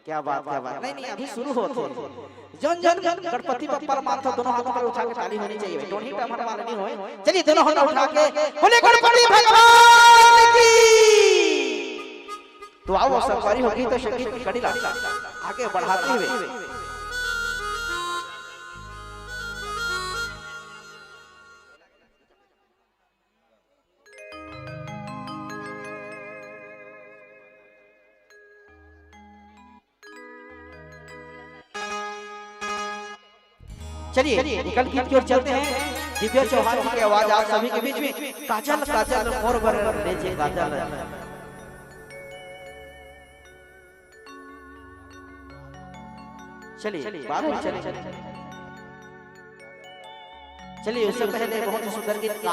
क्या बात नहीं अभी शुरू होते जोन जोन गणपति बप्पा मानते दोनों हाथों पर उठा के ताली होनी चाहिए, टोनही टामन माननी होए। चलिए दोनों हाथ उठा के बोले गणपति भगवान की। तो आओ सवारी होगी तो संगीत की कड़ी आगे बढ़ाते हुए चलिए निकल गीत की ओर चलते हैं। दिव्या चौहान की आवाज आप सभी के बीच में काजल काजल मोर बर लेजे काजल। चलिए बात में चलिए उससे पहले बहुत ही सुंदर गीत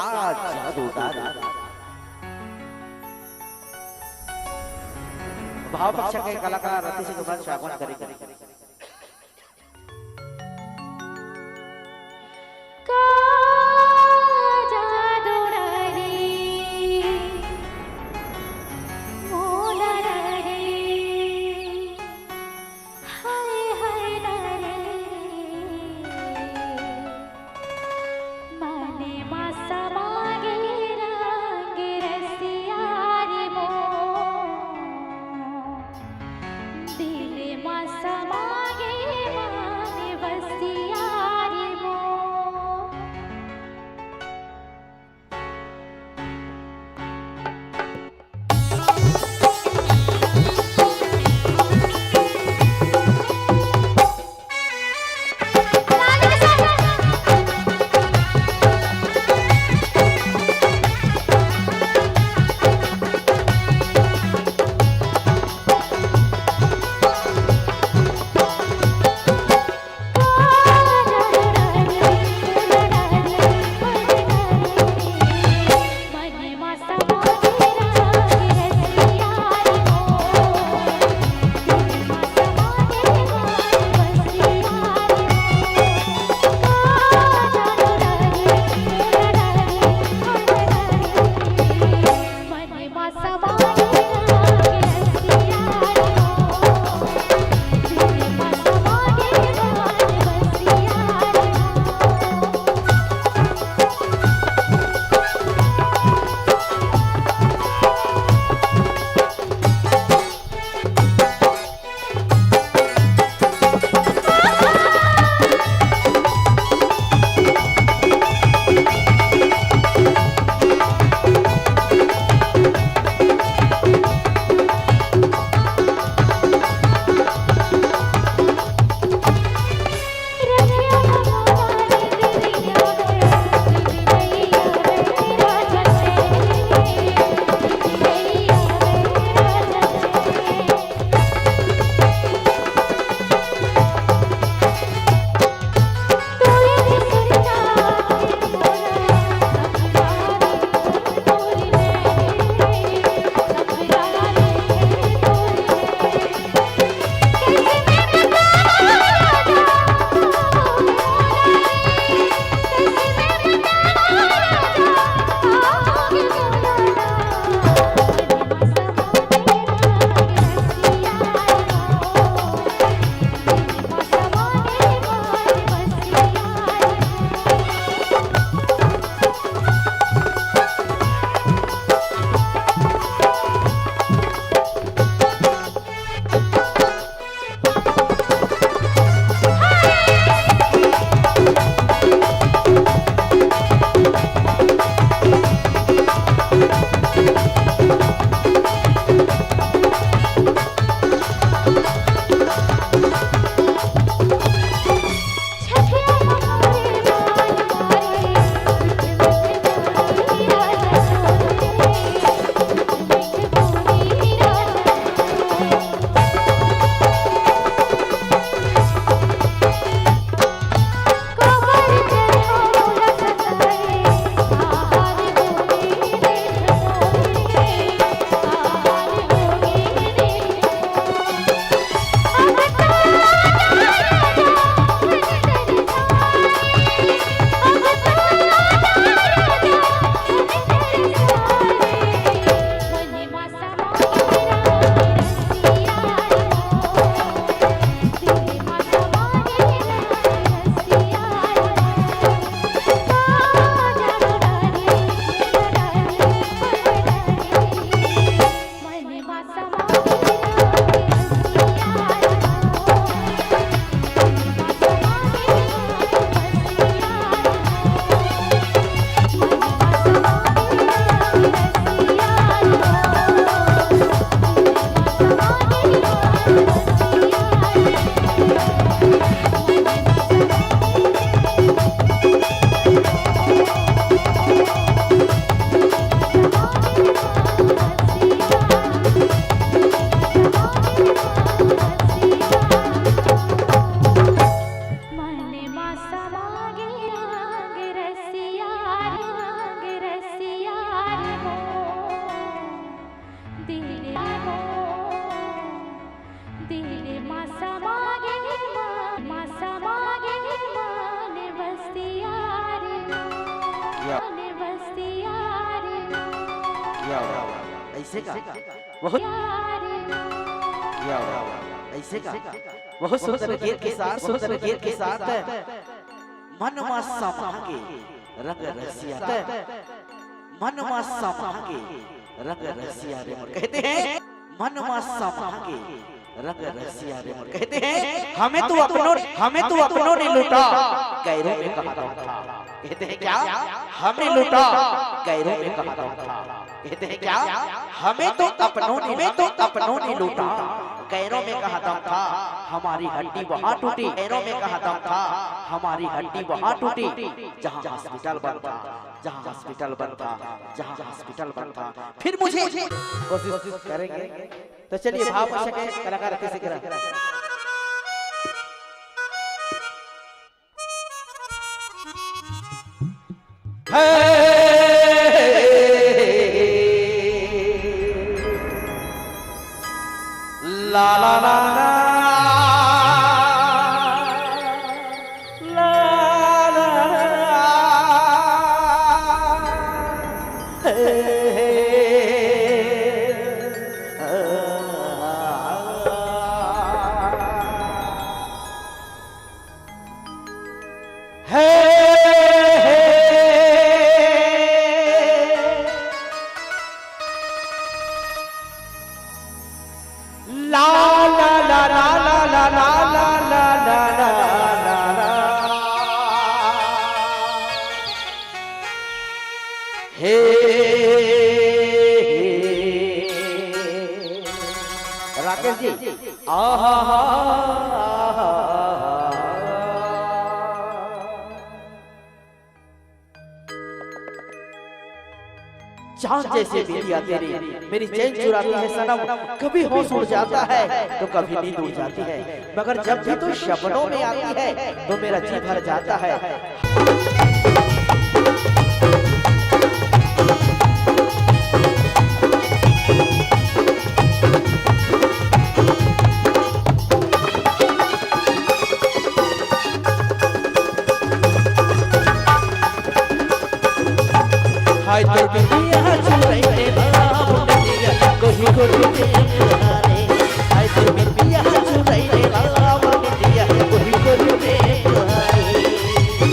भाव पक्ष के कलाकार रति सिंह कुमार शागवान करेंगे। sama क्या हुआ ऐसे का बहुत क्या हुआ ऐसे का बहुत सुंदर गीत के साथ मन मासा के रंग रसिया मन मासा के रंग रसिया रे मोर कहते हैं मन मासा के रंग रसिया रे मोर कहते हैं हमें तू अपनों ने लूटा गैरों में कहा था कहते हैं क्या हमें लूटा गैरों में कहा था कहते हैं क्या हमें तो अपनों ने लूटा गैरों में कहा दम था हमारी हड्डी वहां टूटी गैरों में कहा दम था हमारी हड्डी वहां टूटी जहां हॉस्पिटल बन था फिर मुझे कोशिश करेंगे तो चलिए भाव सके कलाकार कैसे करा ला ला ला ला ला ला राकेश जी चांद जैसे बिटिया तेरी मेरी चैन चुराती है सनम कभी होश उड़ जाता है तो कभी नींद उड़ जाती है मगर जब भी तू सपनों में आती है तो मेरा जी भर जाता है हाय तो बिटिया चुराई रे बाबू बिटिया कोही कोही हाय तो बिटिया चुराई रे बाबू बिटिया कोही कोही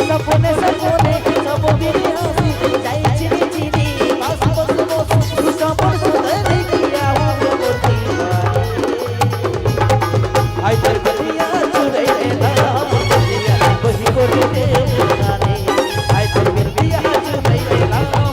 सपने सब बिटिया सी जाई चिनी बस तू सब सुंदर किया हो मोती हाय तो बिटिया चुराई रे बाबू बिटिया कोही कोही हाय तो बिटिया चुराई रे बाबू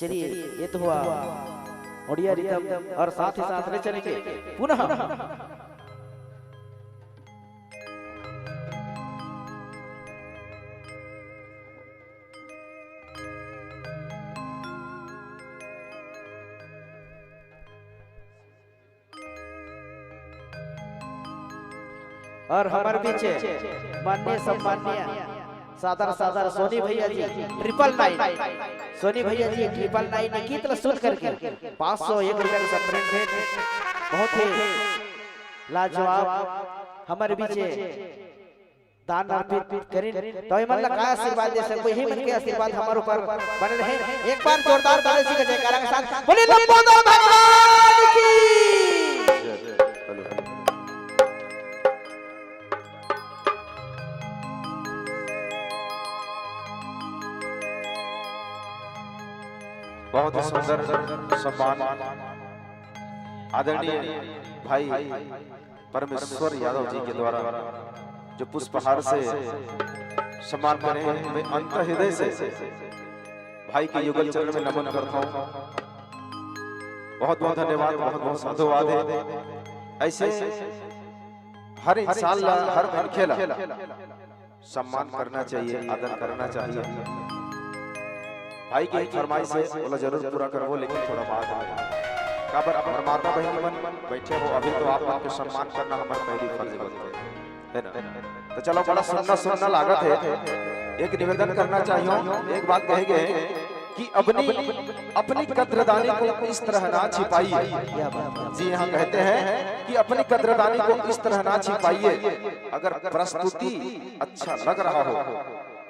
चलिए ये तो हुआ ओडिया रिदम और साथ ही साथ ले चलेंगे पुनः और हमारे बीच माननीय सम्माननीय सादर सादर सोनी भैया जी 999 सोनी भैया जी 999 की तरह सुन करके 501 रुपए का प्रिंट बहुत ही लाजवाब हमारे बीच दान अर्पित करें तो मन लगा आशीर्वाद दे सको यही मन के आशीर्वाद हमारे ऊपर बने रहे। एक बार जोरदार ताली से जयकारा के साथ बोले लंबोदर भगवान की बहुत ही सुंदर सम्मान आदरणीय भाई परमेश्वर यादव जी के द्वारा जो पुष्पहार से सम्मान करे हैं, मैं अंत हृदय से भाई के युगल चरण में नमन करता हूँ। बहुत बहुत धन्यवाद, बहुत बहुत साधुवाद है। ऐसे हर इंसान हर मनखेला सम्मान करना चाहिए, आदर करना चाहिए। भाई की फरमाइश से बोला जरूर पूरा करवो, लेकिन थोड़ा बात काबर अपना माता बहन मन बैठे हो अभी तो आप आपके सम्मान करना हमारा पहली फर्ज बनता है ना। तो चलो बड़ा सुनना लागत है। एक निवेदन करना चाहिए, एक बात कहे गए कि अपनी कद्रदानी को इस तरह ना छिपाइए। जी हाँ, कहते हैं कि अपनी कद्रदानी को इस तरह ना छिपाइए। अगर प्रस्तुति अच्छा लग रहा हो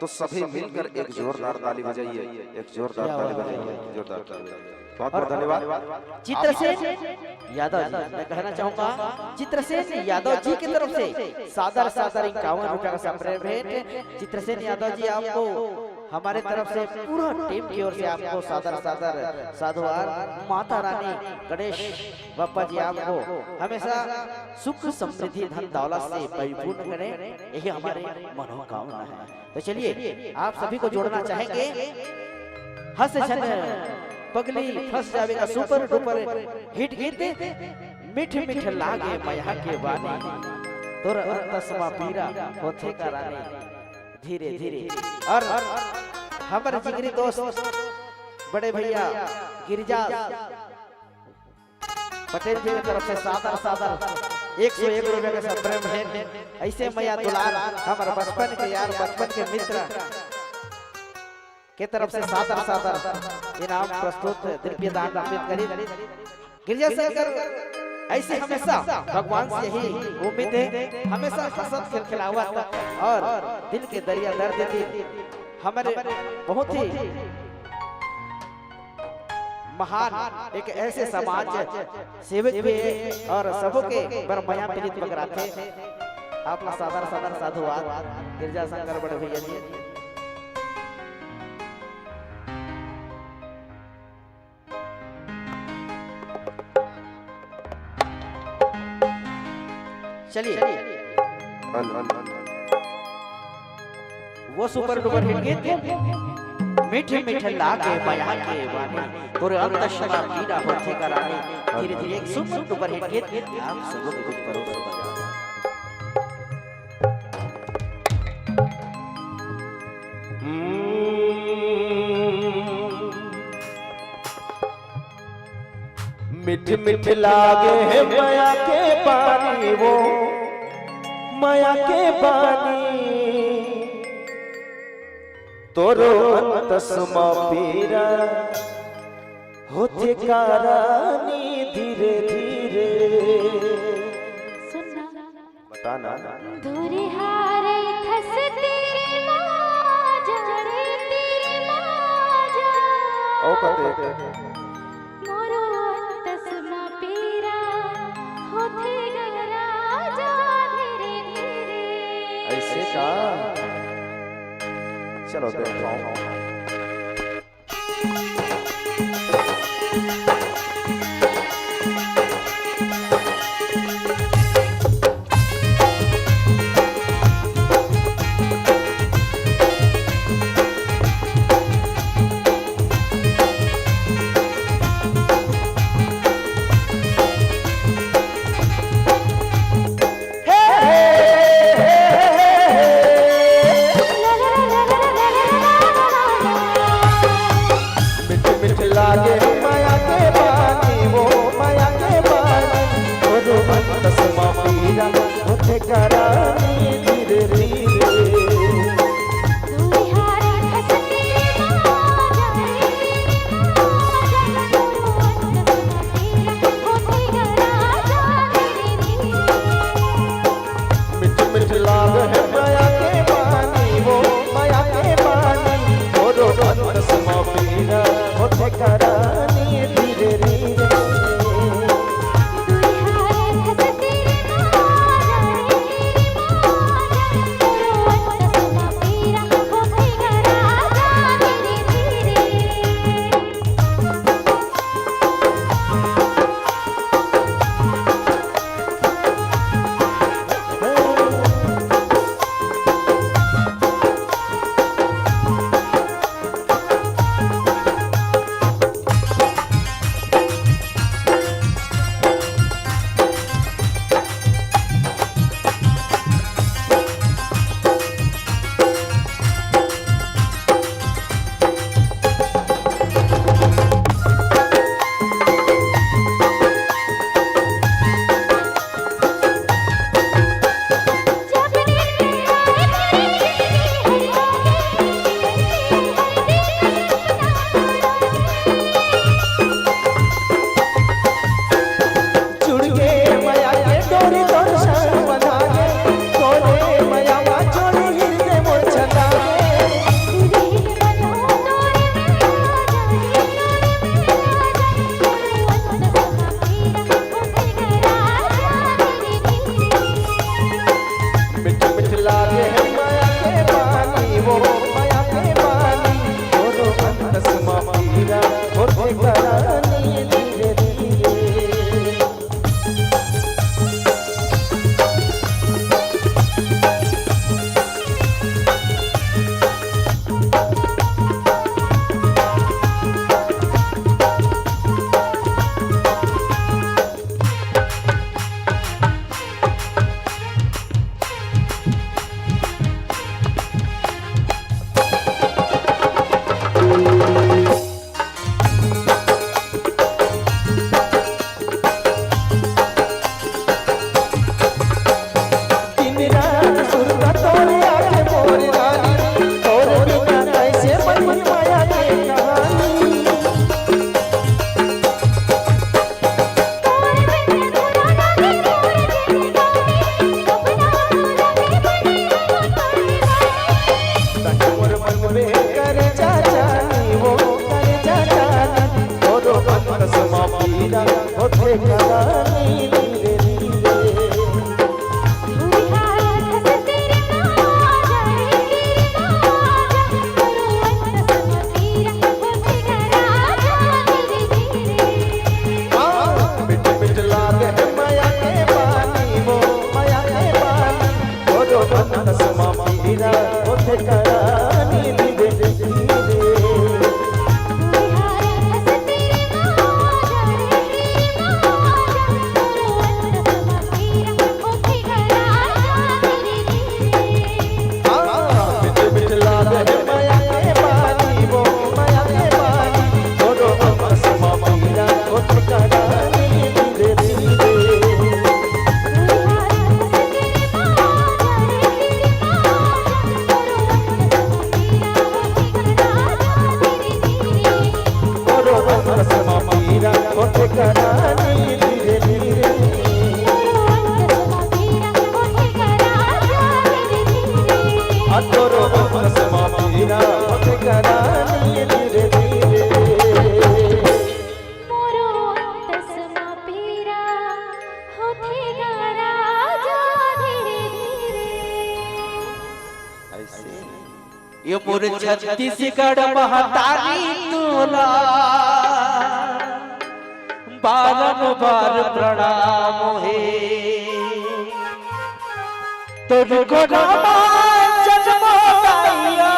तो सभी मिलकर एक जोरदार ताली बजाइए, एक जोरदार ताली बजाइए, जोरदार ताली। बहुत बहुत धन्यवाद। चित्रसेन यादव जी, मैं कहना चाहूंगा चित्रसेन यादव जी की तरफ से सादर 51 रुपए का संप्रेम भेंट। चित्रसेन यादव जी आपको हमारे तरफ से पूरा टीम की ओर से आपको सादर साधुवाद। माता रानी गणेश बापा जी आपको हमेशा सुख समृद्धि धन दौलत से परिपूर्ण करें, यही हमारी मनोकामना है। तो चलिए आप सभी को जोड़ना चाहेंगे। हंस छन पगली फंस जावेगा सुपर डुपर हिट गीत मिठ मिठ लागे मया के बानी तोर अंतसमा पीरा होथे का रानी धीरे धीरे। और हमारे जिगरी दोस्त बड़े भैया गिरिजा पटेल जी की तरफ से सादर 101 रुपए का संप्रेम है। ऐसे मैया दुलार हमारे बचपन के यार, बचपन के मित्र के तरफ से सादर इनाम प्रस्तुत दिव्य दान अर्पित करी। गिरिजा शंकर ऐसे हमेशा भगवान से यही उम्मीद है, हमेशा हंसत खिलखिलावत और दिल के दरिया दर्द दी हमारे बहुत ही महान एक ऐसे समाज सेवक भी और सबों के बरमया पीड़ित बगराते। आपका सादर साधुवाद गिरजा शंकर बड़े भैया जी। चलिए वो सुपर डुपर हिट गीत मीठे मीठे लागे मया के बानी पूरे अंतशमा पीड़ा होथे का रानी धीरे धीरे एक सुपर डुपर हिट गीत आप सबों को कुछ करो से बजा। मिठ मिठ लागे है मया के पानी, वो मया के पानी तोरो अंतसमा पीरा होथे का रानी धीरे धीरे। बताना दूरी हारे खस तेरे माजा रे तेरे माजा ओ कहते मोरो अंतसमा पीरा होथे गा राजा धीरे धीरे। ऐसे का चलो देखो पीरा होते करानी धीरे धीरे ये मोर छत्तीसगढ़ महतारी तोला बारंबार प्रणाम हे तुझको रामा जन्मदाइया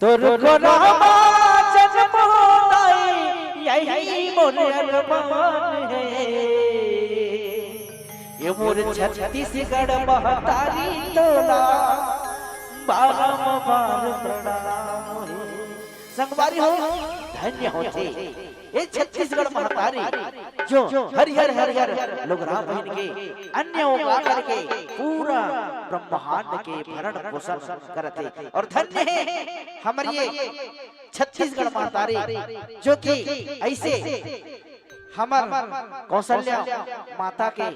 तुझको रामा जन्मदाई यही मोर अरमान है ये मोर छत्तीसगढ़ महतारी तोला बारंबार प्रणाम हे संगवारी हो धन्य होते ये छत्तीसगढ़ महतारी जो हरिहर हरिहर लोग राम बहन के अन्य उगा करके पूरा ब्रह्मांड के भरण पोषण करते और धन्य है हमारी ये छत्तीसगढ़ महतारी जो कि ऐसे हमार कौशल्या माता के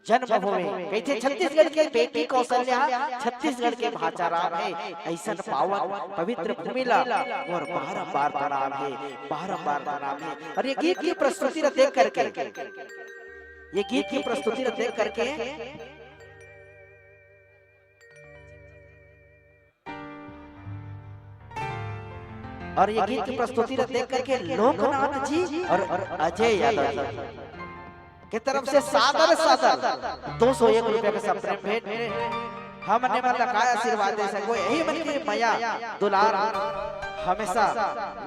जन्मभूमि कहते छत्तीसगढ़ के बेटी कौशल्या छत्तीसगढ़ के भाचा राम है ऐसा पावन पवित्र भूमि ला और बारंबार प्रणाम है बारंबार प्रणाम है। और ये गीत की प्रस्तुति देख करके ये गीत की प्रस्तुति देख करके और ये गीत की प्रस्तुति देख करके लोकनाथ जी और अजय यादव जी की तरफ से सादर सादर 201 रुपए का संप्रेम भेंट हमने मन लगाया आशीर्वाद दे सको यही मन की माया दुलार हमेशा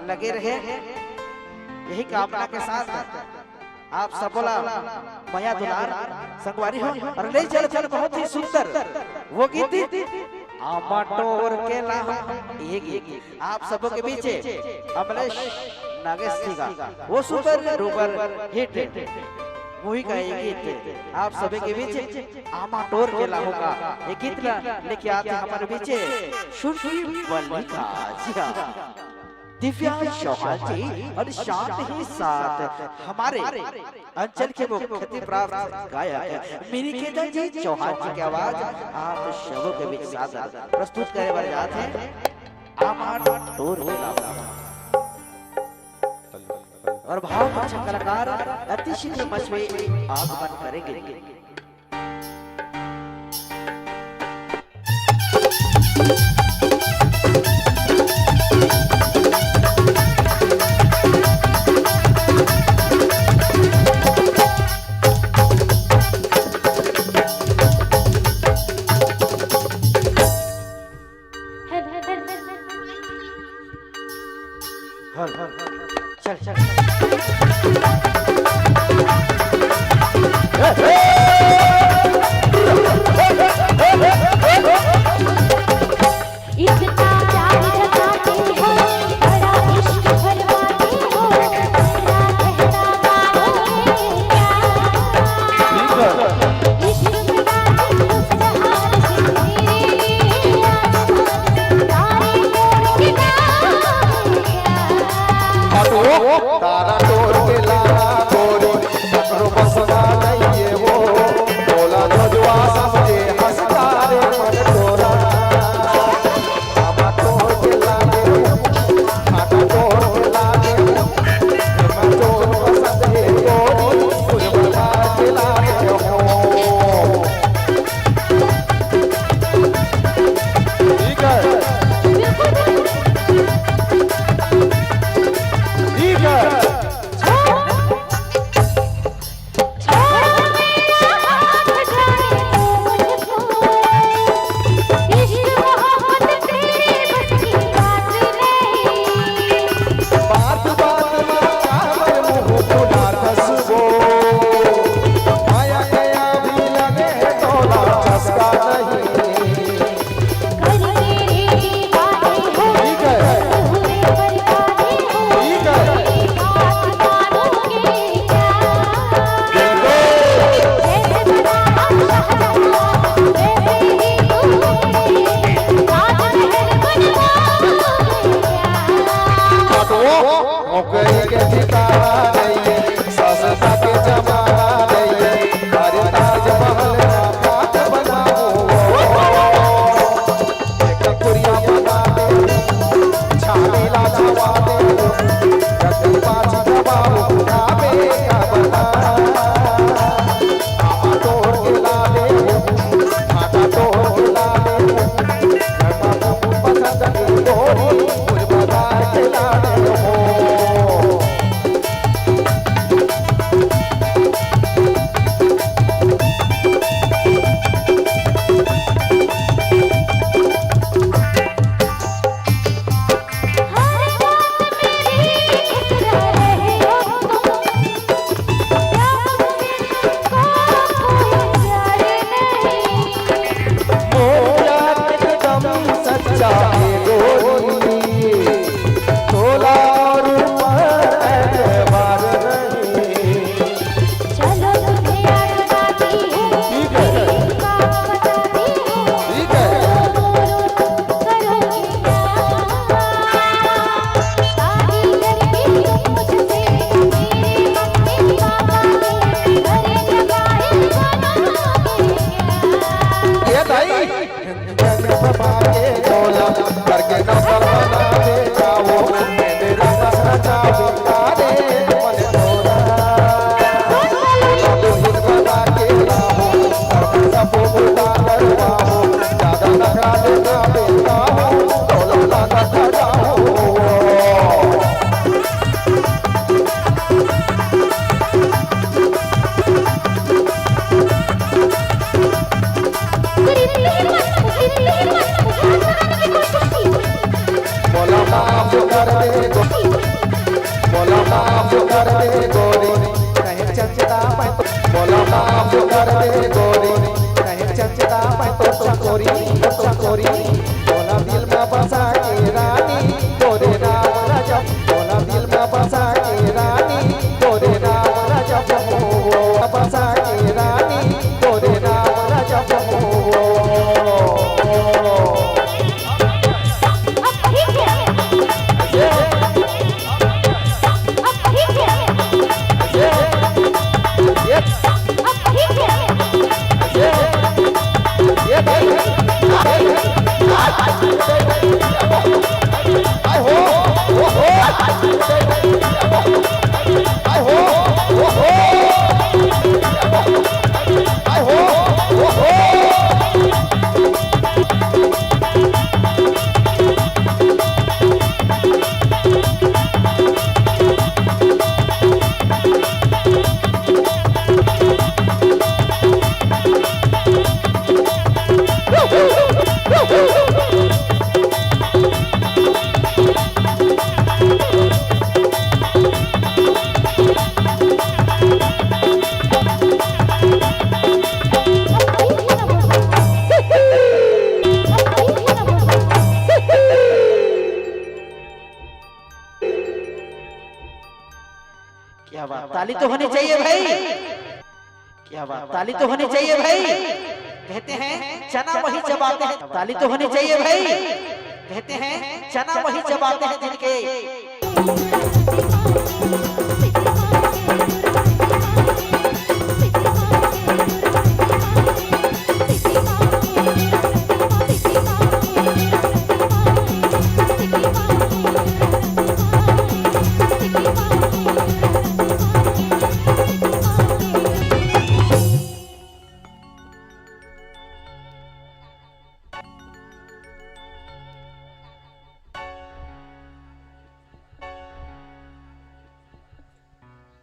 लगे रहे यही कामना के साथ आप सब बोला माया दुलार संगवारी हो और ले चल चल बहुत ही सुंदर वो गीत आमाटोर के ला ये गीत आप सबों के बीच अमलेश नागेश जी का वो सुपर डुपर हिट वही का ये गीत आप सभी के बीच आमाटोर के ला होगा ये गीत लेके आते हमारे बीच सुरभि मल्लिका जी दिव्या चौहान जी और साथ ही साथ हमारे अंचल के मुख्य प्राप्त गायक मिनिकेतन जी चौहान जी की आवाज आप सबों के बीच साथ प्रस्तुत करने वाले जाते हैं आमाटोर और भाव अच्छा कलाकार अति शीघ्र मंच में आगमन करेंगे। चल चल चंचला मैं तो बोला माफ कर दे गोरी नहीं चंचला मैं तो चकोरी बोला दिल में बसा के रानी तोरे नाम रजब बोला दिल में बसा के रानी तोरे नाम रजब हो बसा के रानी तोरे नाम रजब हो। क्या बात, ताली तो होनी चाहिए भाई। क्या बात, ताली तो होनी चाहिए भाई। कहते हैं चना वही चबाते हैं, ताली तो होनी चाहिए भाई। कहते हैं चना वही चबाते हैं जिनके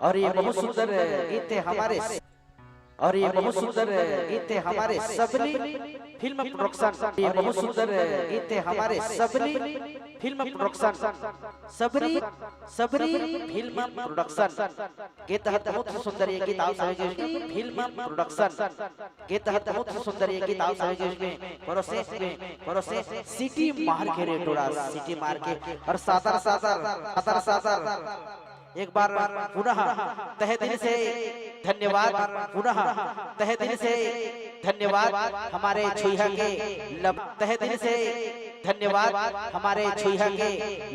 और ये बहुत सुंदर गीत है हमारे और ये बहुत सुंदर गीत है हमारे सबली फिल्म प्रोडक्शन। ये बहुत सुंदर गीत है हमारे सबली फिल्म प्रोडक्शन सबरी फिल्म प्रोडक्शन के तहत बहुत सुंदर ये गीत आप सभी फिल्म प्रोडक्शन के तहत बहुत सुंदर ये गीत आप सभी प्रोसेस सिटी मार के रेटोड़ा सिटी मार के और सादर एक बार पुनः तहे दिल से धन्यवाद पुनः तहे दिल से धन्यवाद हमारे छुईहा के तहे दिल से धन्यवाद हमारे छुईहा के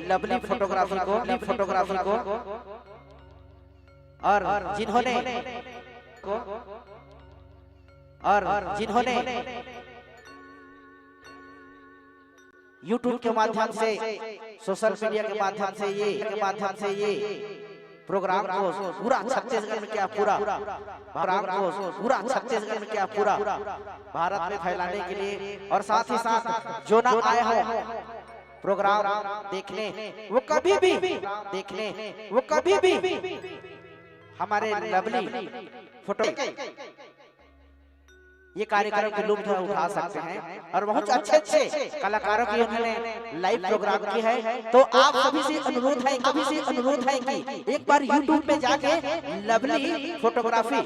लवली फोटोग्राफी को और जिन्होंने YouTube के माध्यम से सोशल मीडिया के माध्यम से ये प्रोग्राम को पूरा छत्तीसगढ़ में क्या पूरा भारत में फैलाने के लिए और साथ ही साथ जो ना आए हो प्रोग्राम देखने वो कभी भी हमारे लवली फोटो ये कार्यक्रम के लुत्फ उठा सकते हैं और बहुत अच्छे कलाकारों की उन्होंने लाइव प्रोग्राम की है। तो आप सभी से अनुरोध है कि एक बार YouTube पे जाके लवली फोटोग्राफी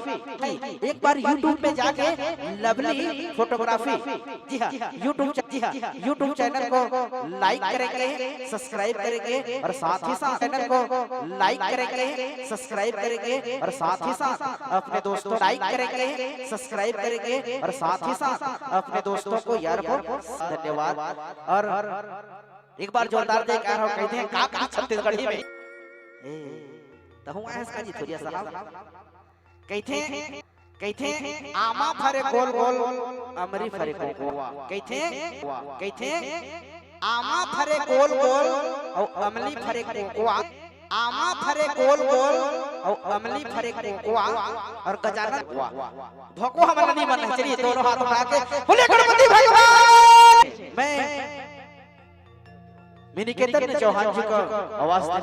जी हाँ YouTube चैनल को लाइक करेंगे सब्सक्राइब करेंगे और साथ ही साथ चैनल को लाइक करेंगे सब्सक्राइब करेंगे और साथ ही साथ अपने दोस्तों लाइक करेंगे सब्सक्राइब करेंगे और साथ ही साथ अपने दोस्तों को यार को धन्यवाद। और एक बार जोरदार देख आ रहा हूं कहते हैं का छत्तीसगढ़ी में तो हूं इसका जी थोड़िया साहब कहते हैं आमा फरे गोल अमरी फरे कोकोआ कहते आमा फरे गोल और अमली फरे कोकोआ आमा फरे गोल और अमली फरे कोकोआ और गजानन धोको हमारा नहीं बनना। चलिए दोनों हाथ उठा के बोले गणपति भगवान। मैं मिनी केतन चौहान जी को आवाज देना